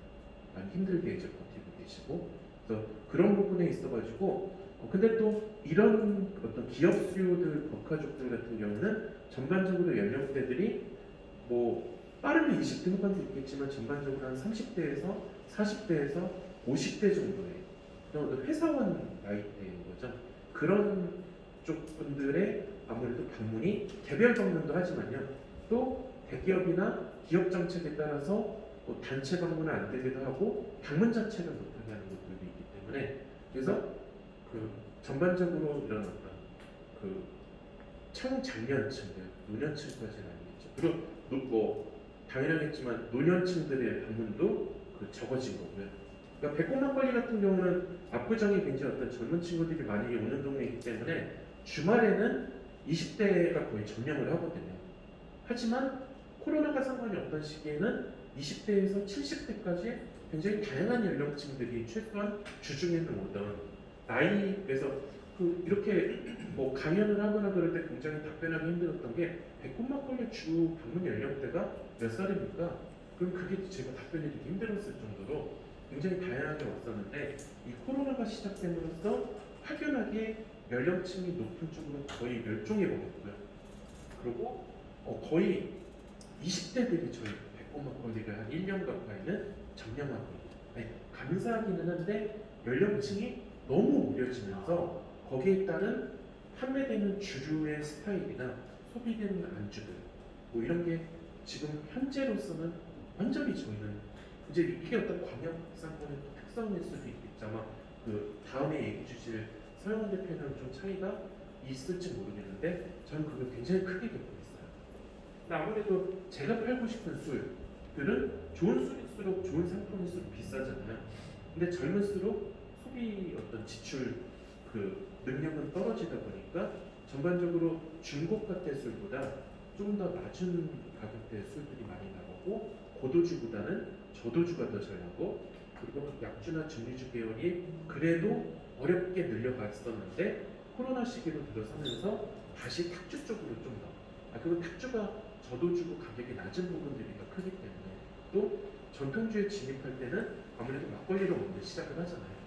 많이 힘들게 이제 버티고 계시고 그래서 그런 부분에 있어가지고 근데 또 이런 어떤 기업 수요들, 법가족들 같은 경우는 전반적으로 연령대들이 뭐 빠르면 20대 후반도 있겠지만 전반적으로 한 30대에서 40대에서 50대 정도의 그런 회사원 나이대인 거죠. 그런 쪽 분들의 아무래도 방문이 개별 방문도 하지만요. 또 대기업이나 기업 정책에 따라서 뭐 단체 방문은 안 되기도 하고 방문 자체를 못하게 하는 것들도 있기 때문에 그래서 그 전반적으로 이런 어떤 그 청장년층들, 노년층까지는 아니겠죠. 그리고 뭐 당연하겠지만 노년층들의 방문도 그 적어진 거고요. 그러니까 백곡막걸리 같은 경우는 압구정이 굉장히 어떤 젊은 친구들이 많이 오는 동네이기 때문에 주말에는 20대가 거의 점령을 하거든요. 하지만 코로나가 상관이 없던 시기에는 20대에서 70대까지 굉장히 다양한 연령층들이 최소한 주중에는 오던 나이에서 이렇게 뭐 강연을 하거나 그럴 때 굉장히 답변하기 힘들었던 게 백곡막걸리 주 방문 연령대가 몇 살입니까? 그럼 그게 제가 답변이 되게 힘들었을 정도로 굉장히 다양하게 왔었는데 이 코로나가 시작됨으로써 확연하게 연령층이 높은 쪽으로 거의 멸종해 버렸고요. 그리고 거의 20대들이 저희 백곡막걸리를 한 1년 가까이는 점령하고 있어요. 감사하기는 한데 연령층이 너무 무뎌지면서 거기에 따른 판매되는 주류의 스타일이나 소비되는 안주들 뭐 이런 게 지금 현재로서는 완전히 저희는 이제 이게 어떤 광역상권의 특성일 수도 있겠죠. 아마 그 다음에 얘기 주실 서영원 대표는 좀 차이가 있을지 모르겠는데 저는 그걸 굉장히 크게 겪고 있어요. 근데 아무래도 제가 팔고 싶은 술 들은 좋을수록 좋은 상품일수록 비싸잖아요. 근데 젊을수록 소비 어떤 지출 그 능력은 떨어지다 보니까 전반적으로 중고가대 술보다 조금 더 낮은 가격대 술들이 많이 나오고 고도주보다는 저도주가 더 잘 나고 그리고 약주나 증류주 계열이 그래도 어렵게 늘려갔었는데 코로나 시기로 들어서면서 다시 탁주 쪽으로 좀 더. 그리고 탁주가 저도주고 가격이 낮은 부분들이 더 크기 때문에 또 전통주에 진입할 때는 아무래도 막걸리로 먼저 시작을 하잖아요.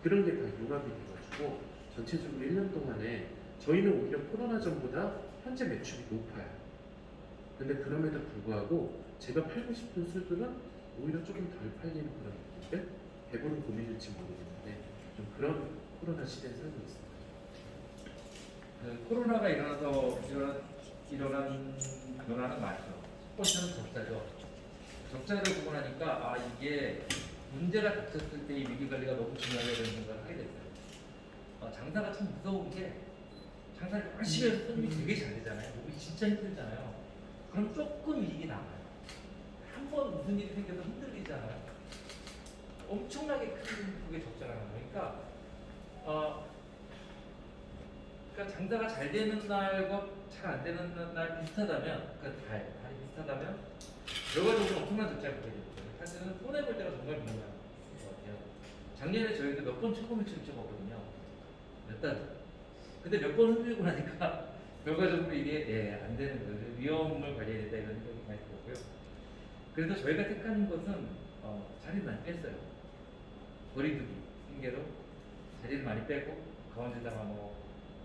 그런 게 다 융합이 돼가지고 전체적으로 1년 동안에 저희는 오히려 코로나 전보다 현재 매출이 높아요. 근데 그럼에도 불구하고 제가 팔고 싶은 술들은 오히려 조금 덜 팔리는 그런 느낌들? 배부른 고민일지 모르겠는데 좀 그런 코로나 시대에 살고 있습니다. 그 코로나가 일어나서 일어난 변화는 많죠. 첫 번째는 적자죠. 적자를 보고 나니까 이게 문제가 닥쳤을 때 이 위기 관리가 너무 중요하다는 생각을 하게 됐어요. 장사가 참 무서운 게 장사를 열심히 해서 손님이 되게 잘 되잖아요. 몸이 진짜 힘들잖아요. 그럼 조금 이익이 남아요. 한 번 무슨 일이 생겨서 흔들리잖아요. 엄청나게 큰 그게 적자가 나요. 그러니까 장사가 잘 되는 날과 잘 안 되는 날 비슷하다면, 그러니까 달이 비슷하다면 결과적으로 엄청난 적자를 보게 됩니다. 사실은 손해볼 때가 정말 중요한 것 같아요. 작년에 저희도 몇 번 최고 매출을 찍었거든요. 몇 달. 근데 몇 번 흔들리고 나니까 결과적으로 이게 안 되는 거예요. 위험을 관리해야 된다 이런 생각이 많이 들었고요. 그래서 저희가 택한 것은 자리를 많이 뺐어요. 거리두기 핑계로 자리를 많이 빼고 가운데다가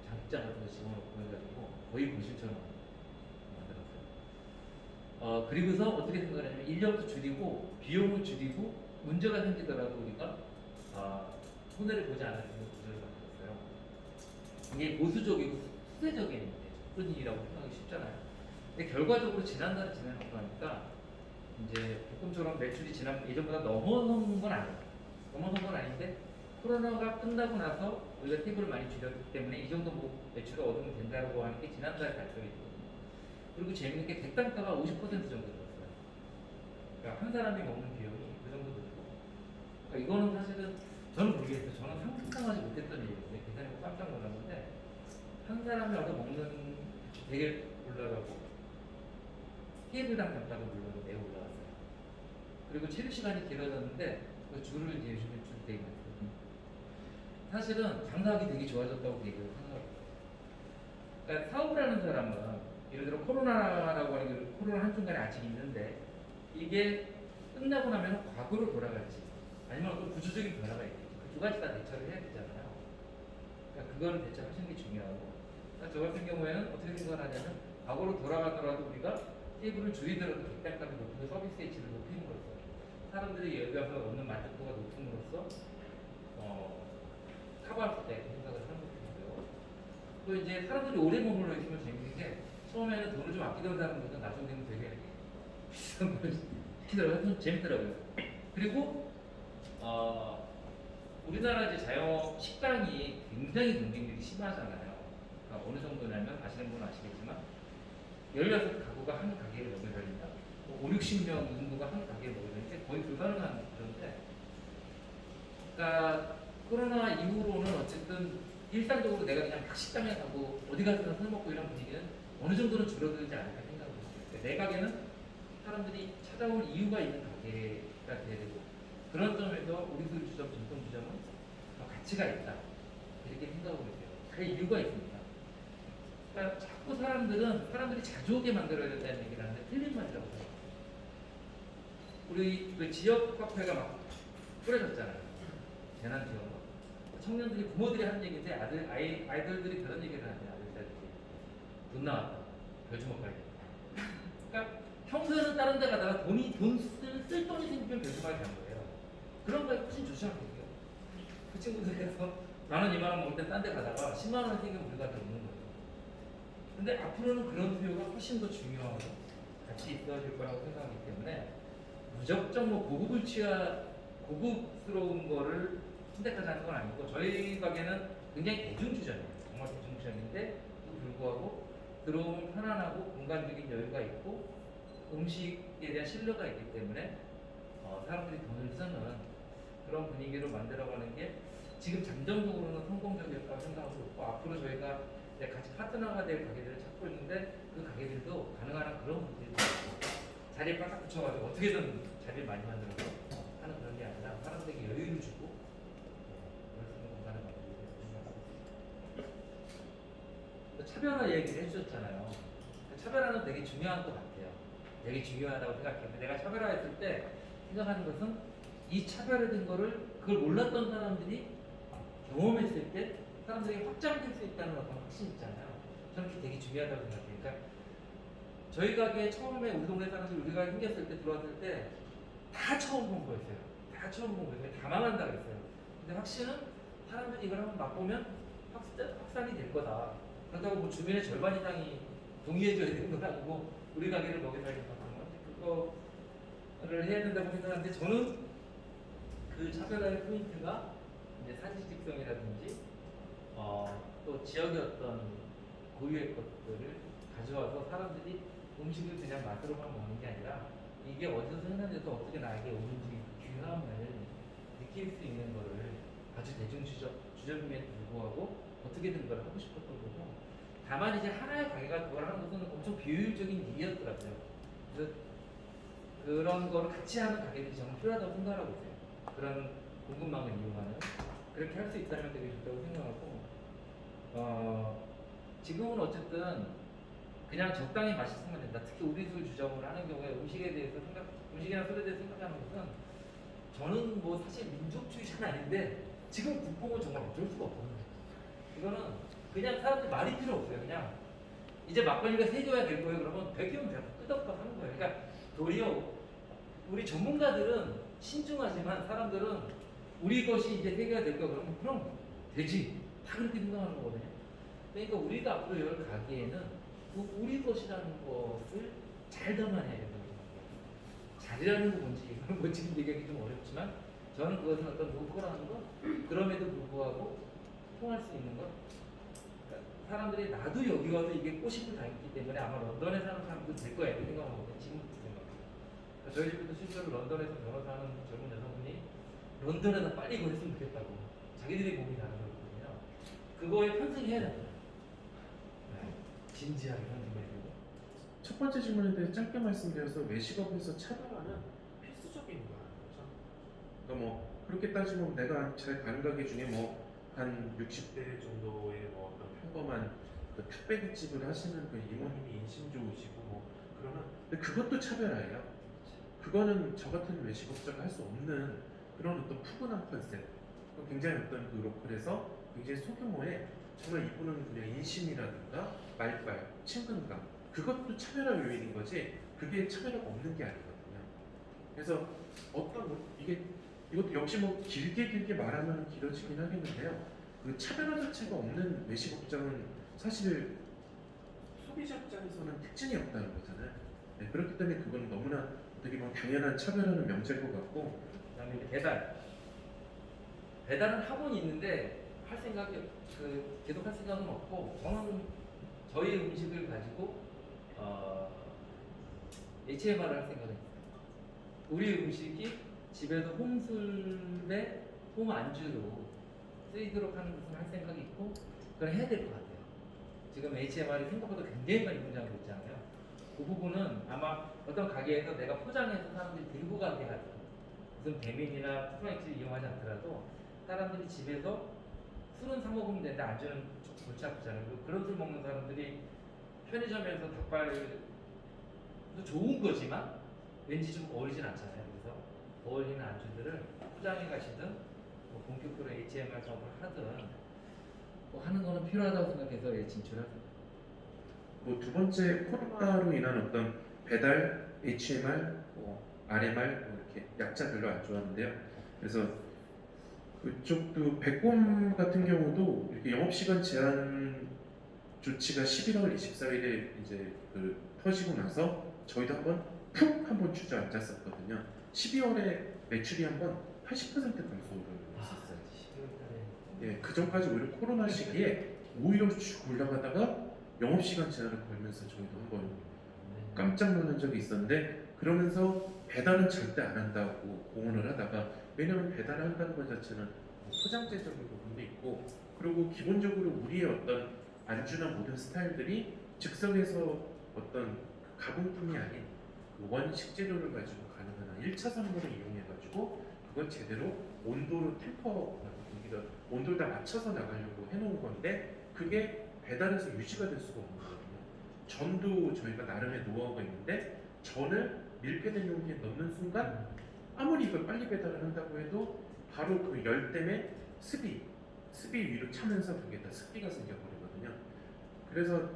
장식장 같은 거 집어넣고 해가지고 거의 부실처럼 만들었어요. 그리고서 어떻게 생각하냐면 인력도 줄이고 비용을 줄이고 문제가 생기더라도 우리가 손해를 보지 않을 수 있는 구조를 만들었어요. 이게 보수적이고 수세적인 접근이라고 생각하기 쉽잖아요. 근데 결과적으로 지난달에 지나고 하니까 이제 조금처럼 매출이 예전보다 넘어선 건 아니에요. 넘어선 건 아닌데 코로나가 끝나고 나서 우리가 팁을 많이 줄였기 때문에 이 정도 매출을 얻으면 된다고 하는 게 지난달에 발표가 있거든요. 그리고 재밌는 게 객단가가 50% 정도 늘었어요. 그러니까 한 사람이 먹는 비용이 그 정도 늘고. 그러니까 이거는 사실은 저는 모르겠어요. 저는 상상하지 못했던 일인데 계산해서 깜짝 놀랐는데 한 사람이 와서 먹는 되게 올라가고 테이블당 단가도 물론 매우 올라갔어요. 그리고 체류 시간이 길어졌는데 그 줄을 이제 요즘에 줄 되게 많거든요. 사실은 장사하기 되게 좋아졌다고 얘기를 생각합니다. 그러니까 사업을 하는 사람은 예를 들어 코로나라고 하는 게 코로나 한순간에 아직 있는데 이게 끝나고 나면 과거로 돌아갈지 아니면 어떤 구조적인 변화가 있겠지. 그 두 가지 다 대처를 해야 되잖아요. 그러니까 그거를 대처하시는 게 중요하고 그러니까 저 같은 경우에는 어떻게 생각을 하냐면 과거로 돌아가더라도 우리가 테이블을 줄이더라도 객단가를 높이고 서비스 H를 높임으로써 사람들이 여기 와서 얻는 만족도가 높음으로써 커버할 때 생각을 하는 것이고요. 또 이제 사람들이 오래 머물러 있으면 재밌는 게 처음에는 돈을 좀 아끼던 사람들은 나중에 되면 되게 비싼 걸 시키더라고요. 좀 재밌더라고요. 그리고 우리나라 이제 자영업 식당이 굉장히 경쟁률이 심하잖아요. 그러니까 어느 정도냐면 아시는 분은 아시겠지만 16가구가 한 가게를 먹여 살린다. 5, 60명 인구가 한 가게를 먹여 살리는데 거의 불가능한 그런데 그러니까 코로나 이후로는 어쨌든 일상적으로 내가 그냥 막 식당에 가고 어디 가서나 술 먹고 이런 분위기는 어느 정도는 줄어들지 않을까 생각하고 있어요. 내 가게는 사람들이 찾아올 이유가 있는 가게가 돼야 되고 그런 점에서 우리 술주점, 전통주점은 가치가 있다 이렇게 생각하고 있어요. 그 이유가 있습니다. 그러니까 자꾸 사람들이 자주 오게 만들어야 된다는 얘기를 하는데 틀린 말이라고 해요. 우리 그 지역 카페가 막 뿌려졌잖아요. 재난지원금. 청년들이 부모들이 하는 얘기인데 아이들들이 그런 얘기를 하는데 아들들이 돈 나왔다. 별주먹 가야겠다. 그러니까 평소에는 다른 데 가다가 쓸 돈이 생기면 별주먹을 간 거예요. 그런 거에 훨씬 조심하면 돼요. 그 친구들에서 10,000원, 20,000원 먹을 때 딴 데 가다가 10만원 생기면 우리가 먹는 거예요. 근데 앞으로는 그런 표현가 훨씬 더 중요하고 같이 있어질 거라고 생각하기 때문에 무작정 고급스러운 거를 선택하자는 건 아니고 저희 가게는 굉장히 대중주점이에요. 정말 대중주점인데 또 불구하고 들어오면 편안하고 공간적인 여유가 있고 음식에 대한 신뢰가 있기 때문에 사람들이 돈을 쓰는 그런 분위기로 만들어가는 게 지금 잠정적으로는 성공적이었다고 생각하고 있고, 앞으로 저희가 이제 같이 파트너가 될 가게들을 찾고 있는데 그 가게들도 가능한 한 그런 분들이 있고, 자리에 빡빡 붙여가지고 어떻게든 자리를 많이 만들어서 하는 그런 게 아니라 사람들에게 여유를 주고 그럴 수 있는 공간을 만들고 있습니다. 차별화 얘기를 해주셨잖아요. 차별화는 되게 중요한 것 같아요. 되게 중요하다고 생각해요. 내가 차별화했을 때 생각하는 것은 이 차별화된 거를 그걸 몰랐던 사람들이 경험했을 때 사람들에게 확장될 수 있다는 어떤 확신이 있잖아요. 저는 그게 되게 중요하다고 생각해요. 그러니까 저희 가게 처음에 우리 동네 사람들이 우리가 생겼을 때 들어왔을 때 다 처음 본 거였어요. 다 처음 본 거였어요. 다 망한다 그랬어요. 근데 확신은 사람들이 이걸 한번 맛보면 확산이 될 거다. 그렇다고 뭐 주변의 절반 이상이 동의해줘야 되는 건 아니고 우리 가게를 먹여 살리는 그거를 해야 된다고 생각하는데, 저는 그 차별화의 포인트가 이제 사지직성이라든지 또 지역의 어떤 고유의 것들을 가져와서 사람들이 음식을 그냥 맛으로만 먹는 게 아니라 이게 어디서 생산돼서 어떻게 나에게 오는지 귀함을 느낄 수 있는 거를 아주 주점임에도 불구하고 어떻게든 그걸 하고 싶었던 거고, 다만 이제 하나의 가게가 그걸 하는 것은 엄청 비효율적인 일이었더라고요. 그래서 그런 거를 같이 하는 가게들이 정말 필요하다고 생각하고 있어요. 그런 공급망을 이용하는, 그렇게 할 수 있다면 되게 좋다고 생각하고, 지금은 어쨌든 그냥 적당히 맛있으면 된다. 특히 우리술 주점을 하는 경우에 음식이나 술에 대해서 생각하는 것은, 저는 뭐 사실 민족주의자는 아닌데 지금 국뽕은 정말 어쩔 수가 없거든요. 이거는 그냥 사람들 말이 필요 없어요. 그냥 이제 막걸리가 3개여야 될 거예요. 그러면 100개면 끄덕끄덕 하는 거예요. 그러니까 도리어 우리 전문가들은 신중하지만 사람들은 우리 것이 이제 3개가 될 거야. 그럼 되지. 다 그렇게 생각하는 거거든요. 그러니까 우리가 앞으로 열 가게에는 우리 것이라는 것을 잘 담아내야 된다고 생각해요. 잘이라는 건 뭔지 이건 뭐 지금 얘기하기 좀 어렵지만, 저는 그것은 어떤 노크라는 것, 그럼에도 불구하고 통할 수 있는 것. 그러니까 사람들이 나도 여기 와서 이게 꼬시고 다녔기 때문에 아마 런던에 사는 사람도 될 거야 이렇게 생각하거든요. 지금부터 생각해요. 그러니까 저희 집에도 실제로 런던에서 변호사하는 젊은 여성분이 런던에다 빨리 거랬으면 좋겠다고, 자기들이 몸이 다른 거거든요. 그거에 편승해야 된다. 진지하게 편승해야 되고. 첫 번째 질문에 대해 짧게 말씀드려서, 외식업에서 차별화는 필수적인 거죠. 그러니까 뭐 그렇게 따지면 내가 잘 가는 가게 중에 뭐 한 60대 정도의 뭐 어떤 평범한 그 탁배기집을 하시는 그 이모님이 인심 좋으시고 뭐 그러면, 근데 그것도 차별화예요. 그거는 저 같은 외식업자가 할 수 없는 그런 어떤 푸근한 컨셉, 굉장히 어떤 그 로컬에서 굉장히 소규모의, 정말 이분은 그냥 인심이라든가 말빨, 친근감, 그것도 차별화 요인인 거지, 그게 차별화가 없는 게 아니거든요. 그래서 이것도 역시 뭐 길게 말하면 길어지긴 하겠는데요. 그 차별화 자체가 없는 외식업장은 사실 소비자 입장에서는 특징이 없다는 거잖아요. 네, 그렇기 때문에 그건 너무나 되게 뭐 당연한 차별화는 명제일 것 같고, 그다음에 이제 배달은 하고는 있는데 계속 할 생각은 없고, 저는 저희 음식을 가지고 HMR을 할 생각은 있어요. 우리 음식이 집에서 홈술에 홈 안주로 쓰이도록 하는 것을 할 생각이 있고, 그걸 해야 될 것 같아요. 지금 HMR이 생각보다 굉장히 많이 등장하고 있잖아요. 그 부분은 아마 어떤 가게에서 내가 포장해서 사람들이 들고 가게 하든, 무슨 배민이나 프라이치를 이용하지 않더라도 사람들이 집에서 술은 사 먹으면 되는데 안주는 좀 골치 아프잖아요. 그런 술 먹는 사람들이 편의점에서 닭발도 좋은 거지만 왠지 좀 어울리진 않잖아요. 그래서 어울리는 안주들을 포장해 가시든 뭐 본격적으로 HMR 작업을 하든 뭐 하는 거는 필요하다고 생각해서 진출하죠. 뭐 두 번째, 코로나로 인한 어떤 배달, HMR, 뭐 RMR 뭐 이렇게 약자 별로 안 좋아하는데요. 그래서 그쪽도 백곰 같은 경우도 이렇게 영업시간 제한 조치가 11월 24일에 이제 그 터지고 나서 저희도 한번 주저앉았었거든요. 12월에 매출이 한번 80% 감소를 했었어요. 12월달에 예, 그 전까지 오히려 코로나 시기에 오히려 쭉 올라가다가 영업시간 제한을 걸면서 저희도 한번 깜짝 놀란 적이 있었는데 그러면서 배달은 절대 안 한다고 공언을 하다가 왜냐하면 배달을 한다는 것 자체는 뭐 포장재적인 부분도 있고 그리고 기본적으로 우리의 어떤 안주나 모든 스타일들이 즉석에서 어떤 가공품이 아닌 그 원식 재료를 가지고 가능한 1차 산물을 이용해 가지고 그걸 제대로 온도로 온도를 다 맞춰서 나가려고 해놓은 건데 그게 배달에서 유지가 될 수가 없는 거거든요. 전도 저희가 나름의 노하우가 있는데 전을 밀폐된 용기에 넣는 순간 아무리 이걸 빨리 배달을 한다고 해도 바로 그 열 때문에 습이 위로 차면서 그게 다 습기가 생겨버리거든요. 그래서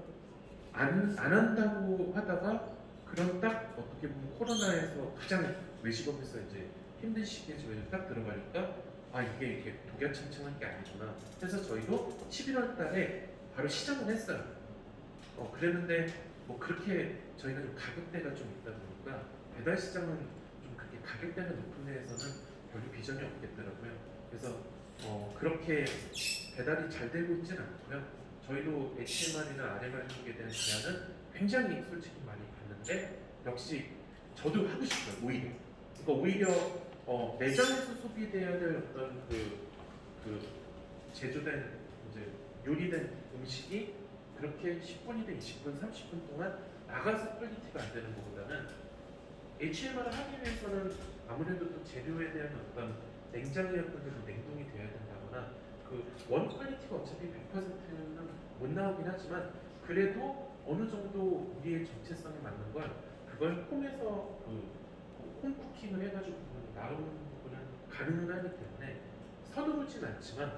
안 한다고 하다가 그런 딱 어떻게 보면 코로나에서 가장 외식업에서 이제 힘든 시기에 저희가 딱 들어가니까 아 이게 이렇게 독야청청한 게 아니구나. 그래서 저희도 11월 달에 바로 시작을 했어요. 그랬는데 뭐 그렇게 저희가 좀 가격대가 좀 있다 보니까 배달 시장은 좀 그렇게 가격대가 높은 데에서는 별로 비전이 없겠더라고요. 그래서 그렇게 배달이 잘 되고 있지는 않고요. 저희도 HMR이나 RMR 쪽에 대한 제안은 굉장히 솔직히 많이 받는데 역시 저도 하고 싶어요. 그러니까 오히려 매장에서 소비돼야 될 어떤 그 제조된 이제 요리된 음식이 그렇게 10분이든 20분, 30분 동안 나가서 퀄리티가 안 되는 것보다는 HMR을 하기 위해서는 아무래도 또 재료에 대한 어떤 냉장이었던 게 냉동이 돼야 된다거나 그 원 퀄리티가 어차피 100%는 못 나오긴 하지만 그래도 어느 정도 우리의 정체성에 맞는 걸 그걸 홈에서 홈 쿠킹을 해가지고 나오는 부분은 가능은 하기 때문에 서두르진 않지만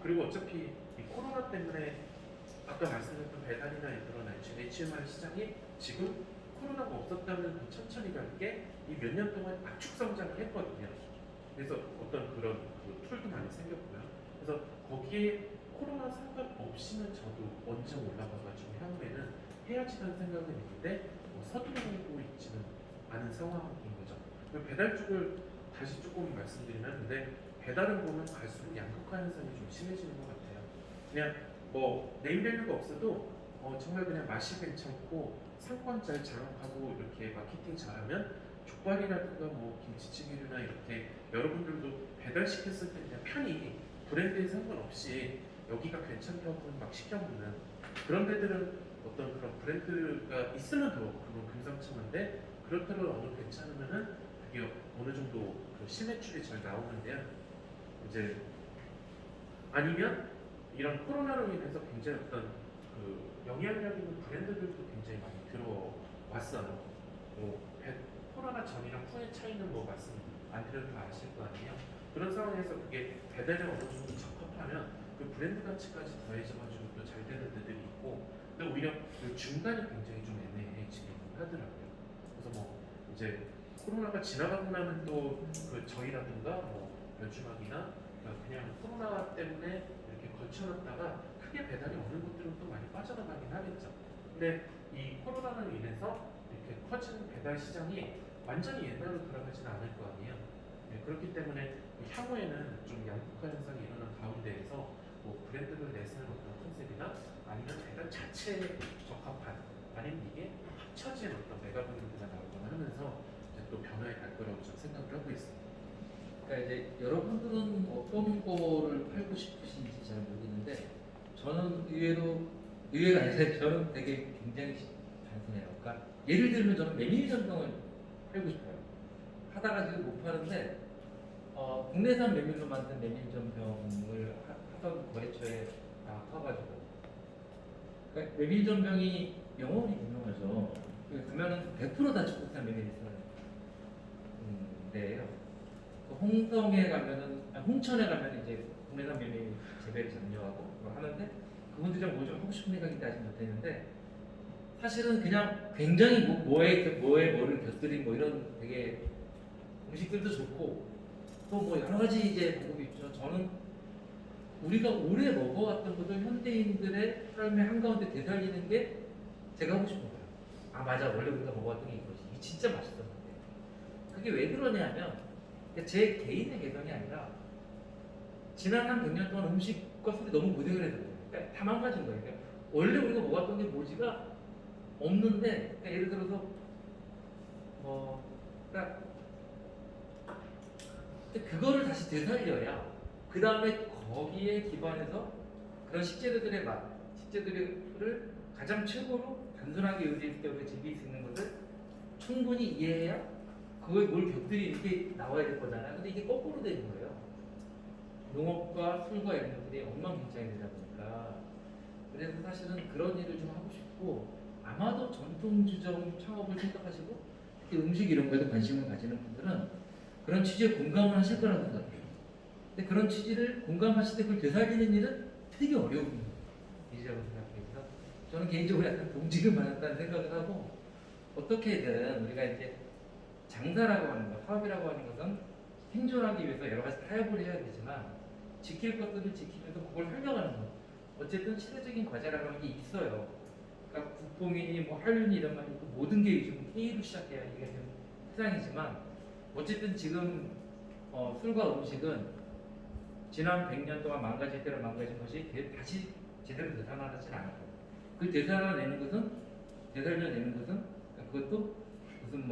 그리고 어차피 이 코로나 때문에 아까 말씀드렸던 배달이나 이런 HMR 시장이 지금 코로나가 없었다면 천천히 갈 게 이 몇 년 동안 압축 성장을 했거든요. 그래서 어떤 그런 툴도 많이 생겼고요. 그래서 거기에 코로나 상관없이는 저도 먼저 올라가가지고 향후에는 해야지라는 생각은 있는데 서두르고 있지는 않은 상황인 거죠. 배달 쪽을 다시 조금 말씀드리면 근데 배달을 보면 갈수록 양극화 현상이 좀 심해지는 것 같아요. 그냥 뭐 네임밸류가 없어도 정말 그냥 맛이 괜찮고 상권 잘 장악하고 이렇게 마케팅 잘하면 족발이라든가 뭐 김치찌개류나 이렇게 여러분들도 배달시켰을 때 그냥 편히 브랜드에 상관없이 여기가 괜찮다고 막 시켜먹는 그런 데들은 어떤 그런 브랜드가 있으면 더 그건 금상첨화인데 그렇다고 어느 괜찮으면은 그게 어느 정도 그 실매출이 잘 나오는데요. 이제 아니면 이런 코로나로 인해서 굉장히 어떤 그 영향력 있는 브랜드들도 굉장히 많이 들어왔어요. 코로나 전이랑 후의 차이는 뭐 말씀 안 드려도 다 아실 거 아니에요. 그런 상황에서 그게 배달에 어느 정도 적합하면 그 브랜드 가치까지 더해져가지고 또 잘 되는 데들이 있고, 근데 오히려 그 중간이 굉장히 좀 애매해지긴 하더라고요. 그래서 뭐 이제 코로나가 지나가고 나면 또 그 저희라든가 뭐 멸주막이나 그냥 코로나 때문에 이렇게 걸쳐놨다가 크게 배달이 없는 곳들은 또 많이 빠져나가긴 하겠죠. 근데 이 코로나로 인해서 이렇게 커진 배달 시장이 완전히 옛날로 돌아가지는 않을 거 아니에요. 네, 그렇기 때문에 향후에는 좀 양극화 현상이 일어난 가운데에서 뭐 브랜드를 내세우는 어떤 컨셉이나 아니면 배달 자체에 적합한 아니면 이게 합쳐진 어떤 메가 브랜드가 나오거나 하면서 이제 또 변화해 갈 거라고 저는 생각을 하고 있습니다. 그러니까 이제 여러분들은 어떤 거를 팔고 싶으신지 잘 모르겠는데 저는 의외가 아니라 저는 되게 굉장히 단순해요. 그러니까 예를 들면 저는 메밀 전병을 팔고 싶어요. 하다가 지금 못 파는데 국내산 메밀로 만든 메밀 전병을 하던 거래처에 나가가지고 그러니까 메밀 전병이 영원히 유명하죠. 가면은 100%다 중국산 메밀이 쓰는 데예요. 홍성에 가면은 홍천에 가면 이제 국내산 메밀 재배를 장려하고 하는데 그분들이랑 뭐 좀 하고 싶은 생각인데 아직 못했는데 사실은 그냥 굉장히 뭐에 뭐를 곁들인 뭐 이런 되게 음식들도 좋고 또 뭐 여러 가지 이제 방법이 있죠. 저는 우리가 오래 먹어왔던 것들 현대인들의 삶의 한가운데 되살리는 게 제가 하고 싶은 거예요. 아 맞아 원래 우리가 먹어왔던 게 이거지. 이게 진짜 맛있었는데 그게 왜 그러냐면 제 개인의 개성이 아니라 지난 한 100년 동안 음식과 술이 너무 무대를 해서 그러니까 다 망가진 거예요. 그러니까 원래 우리가 먹었던 게 뭐지가 없는데 그러니까 예를 들어서 딱 그거를 다시 되살려야 그 다음에 거기에 기반해서 그런 식재료들의 맛, 식재료를 가장 최고로 단순하게 요리했을 때 우리가 즐길 수 있는 것을 충분히 이해해야 그거에 뭘 곁들이 이렇게 나와야 될 거잖아요. 근데 이게 거꾸로 되는 거예요. 농업과 술과 이런 것들이 엉망진창이 되다 보니까 그래서 사실은 그런 일을 좀 하고 싶고 아마도 전통주점 창업을 생각하시고 특히 음식 이런 거에도 관심을 가지는 분들은 그런 취지에 공감을 하실 거라고 생각해요. 근데 그런 취지를 공감하실 때 그걸 되살리는 일은 되게 어려운 일이라고 생각해서 저는 개인적으로 약간 동지를 받았다는 생각을 하고 어떻게든 우리가 이제 장사라고 하는 것, 사업이라고 하는 것은 생존하기 위해서 여러 가지 타협을 해야 되지만 지킬 것들을 지키면서 그걸 설명하는 것. 어쨌든 시대적인 과제라는 게 있어요. 그러니까 국뽕이니 뭐 한류니 이런 말이 있고 모든 게 요즘 K로 시작해야 이게 된 세상이지만 어쨌든 지금 술과 음식은 지난 100년 동안 망가질 대로 망가진 것이 다시 제대로 되살아나지 않아요. 그 되살려내는 것은 그러니까 그것도 무슨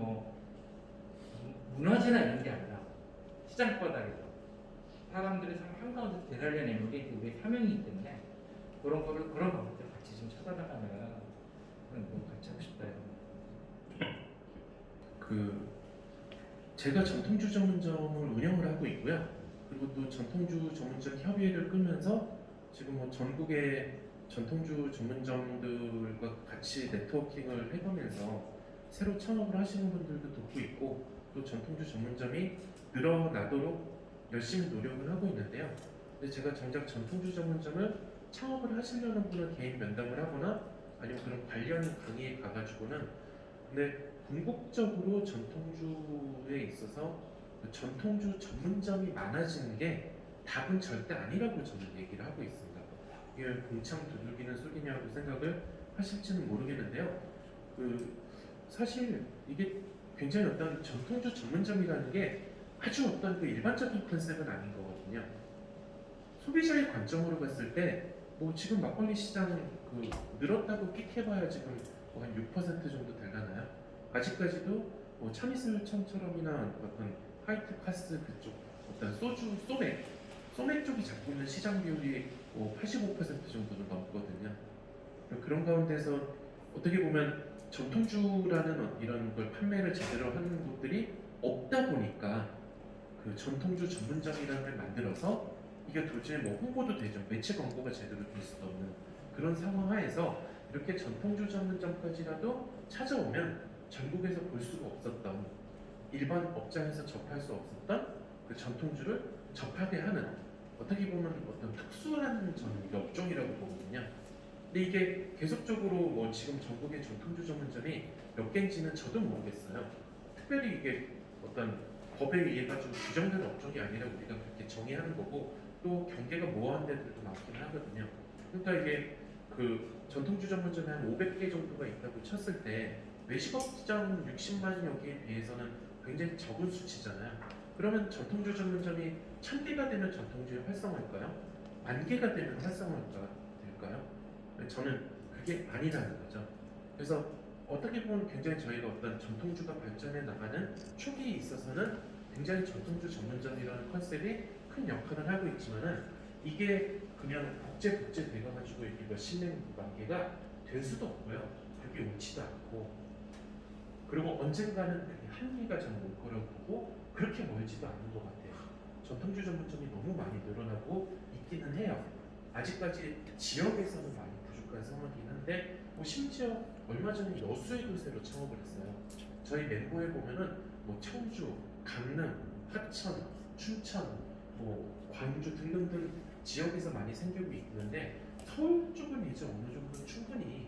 문화재나 이런 게 아니라 시장 바닥에서 사람들이 참 한가운데서 되살려내는 게 우리의 사명이기 때문에 그런 방법들을 같이 좀 찾아나가면 너무 같이 하고 싶다. 제가 전통주 전문점을 운영을 하고 있고요. 그리고 또 전통주 전문점 협의회를 끌면서 지금 뭐 전국의 전통주 전문점들과 같이 네트워킹을 해보면서 새로 창업을 하시는 분들도 돕고 있고 또 전통주 전문점이 늘어나도록 열심히 노력을 하고 있는데요. 근데 제가 정작 전통주 전문점을 창업을 하시려는 분을 개인 면담을 하거나 아니면 그런 관련 강의에 가가지고는 근데 궁극적으로 전통주에 있어서 그 전통주 전문점이 많아지는 게 답은 절대 아니라고 저는 얘기를 하고 있습니다. 이게 공창 두들기는 소리냐고 생각을 하실지는 모르겠는데요. 사실 이게 굉장히 어떤 전통주 전문점이라는 게 아주 어떤 그 일반적인 컨셉은 아닌 거거든요. 소비자의 관점으로 봤을 때 뭐 지금 막걸리 시장 늘었다고 픽해봐야 지금 한 6% 정도 되려나요? 아직까지도 뭐 참이슬청처럼이나 어떤 화이트 카스 그쪽 어떤 소주 소맥 쪽이 잡고 있는 시장 비율이 85% 정도는 넘거든요. 그런 가운데서 어떻게 보면 전통주라는 이런 걸 판매를 제대로 하는 곳들이 없다 보니까 그 전통주 전문점이라는 걸 만들어서 이게 도대체 뭐 홍보도 되죠. 매체 광고가 제대로 될 수도 없는 그런 상황 하에서 이렇게 전통주 전문점까지라도 찾아오면 전국에서 볼 수가 없었던 일반 업장에서 접할 수 없었던 그 전통주를 접하게 하는 어떻게 보면 어떤 특수한 업종이라고 보거든요. 근데 이게 계속적으로 뭐 지금 전국의 전통주 전문점이 몇 개인지는 저도 모르겠어요. 특별히 이게 어떤 법에 의해 가지고 규정된 업종이 아니라 우리가 그렇게 정의하는 거고 또 경계가 모호한 데들도 많기는 하거든요. 그러니까 이게 그 전통주 전문점에 한 500개 정도가 있다고 쳤을 때 외식업장 60만여개에 비해서는 굉장히 적은 수치잖아요. 그러면 전통주 전문점이 1000개가 되면 전통주의 활성화일까요? 10,000개가 되면 활성화가 될까요? 저는 그게 아니라는 거죠. 그래서 어떻게 보면 굉장히 저희가 어떤 전통주가 발전해 나가는 초기에 있어서는 굉장히 전통주 전문점이라는 컨셉이 큰 역할을 하고 있지만은 이게 그냥 국제 돼가지고 이게 몇십만 개가 될 수도 없고요. 그게 옳지도 않고 그리고 언젠가는 그게 한계가 저는 올 거라고 보고 그렇게 멀지도 않은 것 같아요. 전통주 전문점이 너무 많이 늘어나고 있기는 해요. 아직까지 지역에서는 많이 부족한 상황이긴 한데 심지어 얼마 전에 여수에도 새로 창업을 했어요. 저희 멤버에 보면은 뭐 청주, 강릉, 화천, 춘천, 뭐 광주 등등등 지역에서 많이 생기고 있는데 서울 쪽은 이제 어느 정도 충분히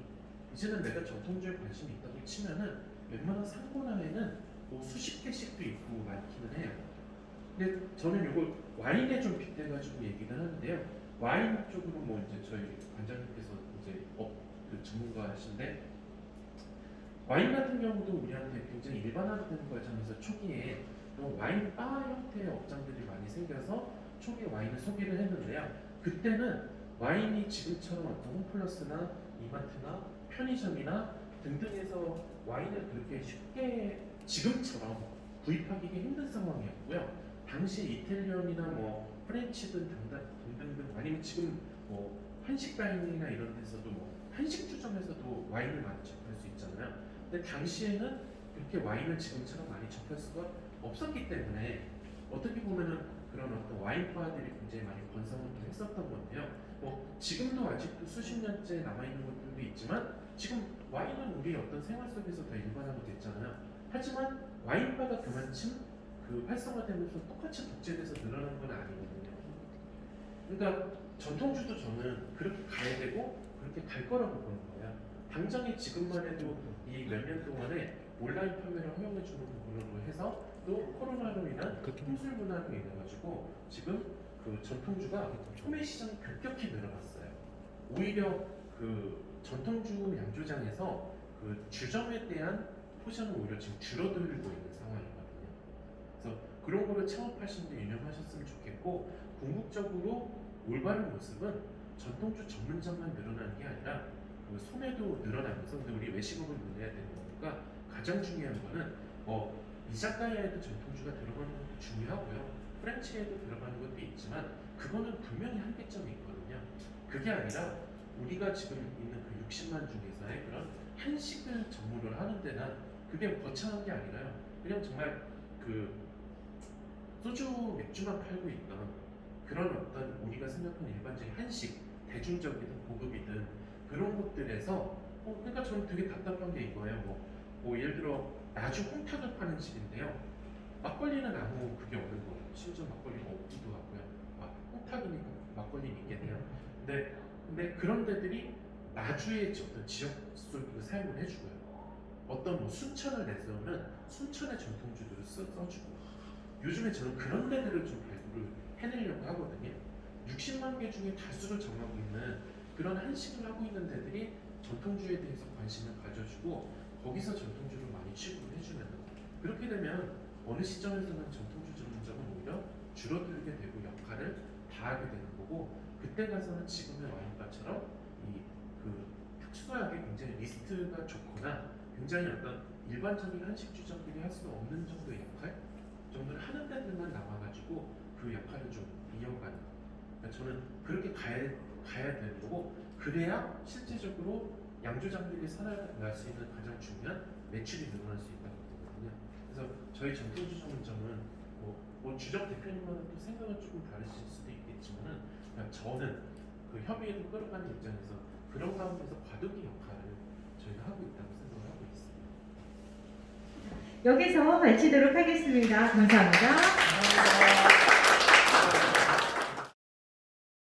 이제는 내가 전통주에 관심이 있다고 치면은 웬만한 상권화에는 뭐 수십 개씩도 있고 많기는 해요. 근데 저는 이걸 와인에 좀 빗대가지고 얘기를 하는데요. 와인 쪽으로 뭐 이제 저희 관장님께서 이제 그 전문가이신데 와인 같은 경우도 우리한테 굉장히 일반화된 과정에서 초기에 와인 바 형태의 업장들이 많이 생겨서 초기에 와인을 소비를 했는데요. 그때는 와인이 지금처럼 어떤 홈플러스나 이마트나 편의점이나 등등해서 와인을 그렇게 쉽게 지금처럼 구입하기가 힘든 상황이었고요. 당시 이탈리언이나 뭐 프렌치든 등등 아니면 지금 뭐 한식다인이나 이런 데서도 뭐 한식주점에서도 와인을 많이 접할 수 있잖아요. 근데 당시에는 그렇게 와인을 지금처럼 많이 접할 수가 없었기 때문에 어떻게 보면은 그런 어떤 와인바들이 굉장히 많이 번성을 했었던 건데요. 뭐 지금도 아직도 수십 년째 남아 있는 것들도 있지만 지금 와인은 우리 어떤 생활 속에서 다 일반화가 됐잖아요. 하지만 와인바가 그만큼 그 활성화되면서 똑같이 독재돼서 늘어난 건 아니거든요. 그러니까 전통주도 저는 그렇게 가야 되고 그렇게 갈 거라고 보는 거예요. 당장에 지금만 해도 이 몇 년 동안에 온라인 판매를 허용해 주는 부분으로 해서 또 코로나로 인한 통술 문화로 인해 가지고 지금 그 전통주가 소매 시장이 급격히 늘어났어요. 오히려 그 전통주 양조장에서 그 주점에 대한 포션은 오히려 지금 줄어들고 있는 상황이거든요. 그래서 그런 거를 창업하신 데 유념하셨으면 좋겠고, 궁극적으로 올바른 모습은 전통주 전문점만 늘어나는 게 아니라 그 소매도 늘어나면서, 근데 우리 외식업을 늘려야 되는 거니까 가장 중요한 거는 뭐 이자카야에도 전통주가 들어가는 것도 중요하고요. 프렌치에도 들어가는 것도 있지만 그거는 분명히 한계점이 있거든요. 그게 아니라 우리가 지금 있는 그 60만 중에서의 그런 한식을 전문으로 하는 데는 그게 거창한 게 아니라요. 그냥 정말 그 소주 맥주만 팔고 있던 그런 어떤 우리가 생각하는 일반적인 한식, 대중적이든 고급이든 그런 곳들에서 그러니까 저는 되게 답답한 게 이거예요. 뭐 예를 들어 나주 홍탁을 파는 집인데요. 막걸리는 아무 그게 없는 거예요. 심지어 막걸리가 없기도 하고요. 홍탁이니까 막걸리는 있겠네요. 근데 그런 데들이 나주의 어떤 지역 술을 사용을 해주고요. 어떤 뭐 순천을 내세우는 순천의 전통주들을 써주고, 요즘에 저는 그런 데들을 좀 발굴을 해내려고 하거든요. 60만 개 중에 다수를 점하고 있는 그런 한식을 하고 있는 데들이 전통주에 대해서 관심을 가져주고 거기서 전통주를 많이 취급을 해주면, 그렇게 되면 어느 시점에서는 전통주 전문점은 오히려 줄어들게 되고 역할을 다하게 되는 거고, 그때 가서는 지금의 와인바처럼 이 그 특수하게 굉장히 리스트가 좋거나 굉장히 어떤 일반적인 한식주점들이 할 수 없는 정도의 역할 정도를 하는 데들만 남아가지고 그 역할을 좀 이어가는, 그러니까 저는 그렇게 가야 되는 거고, 그래야 실제적으로 양조장들이 살아날 수 있는 가장 중요한 매출이 늘어날 수 있다고 보거든요. 그래서 저희 전통주 전문점은 뭐 주점 대표님과는 또 생각은 조금 다르실 수도 있겠지만은, 그냥 저는 그 협의를 끌어가는 입장에서 그런 가운데서 과도기 역할을 저희가 하고 있다고 생각을 하고 있습니다. 여기서 마치도록 하겠습니다. 감사합니다.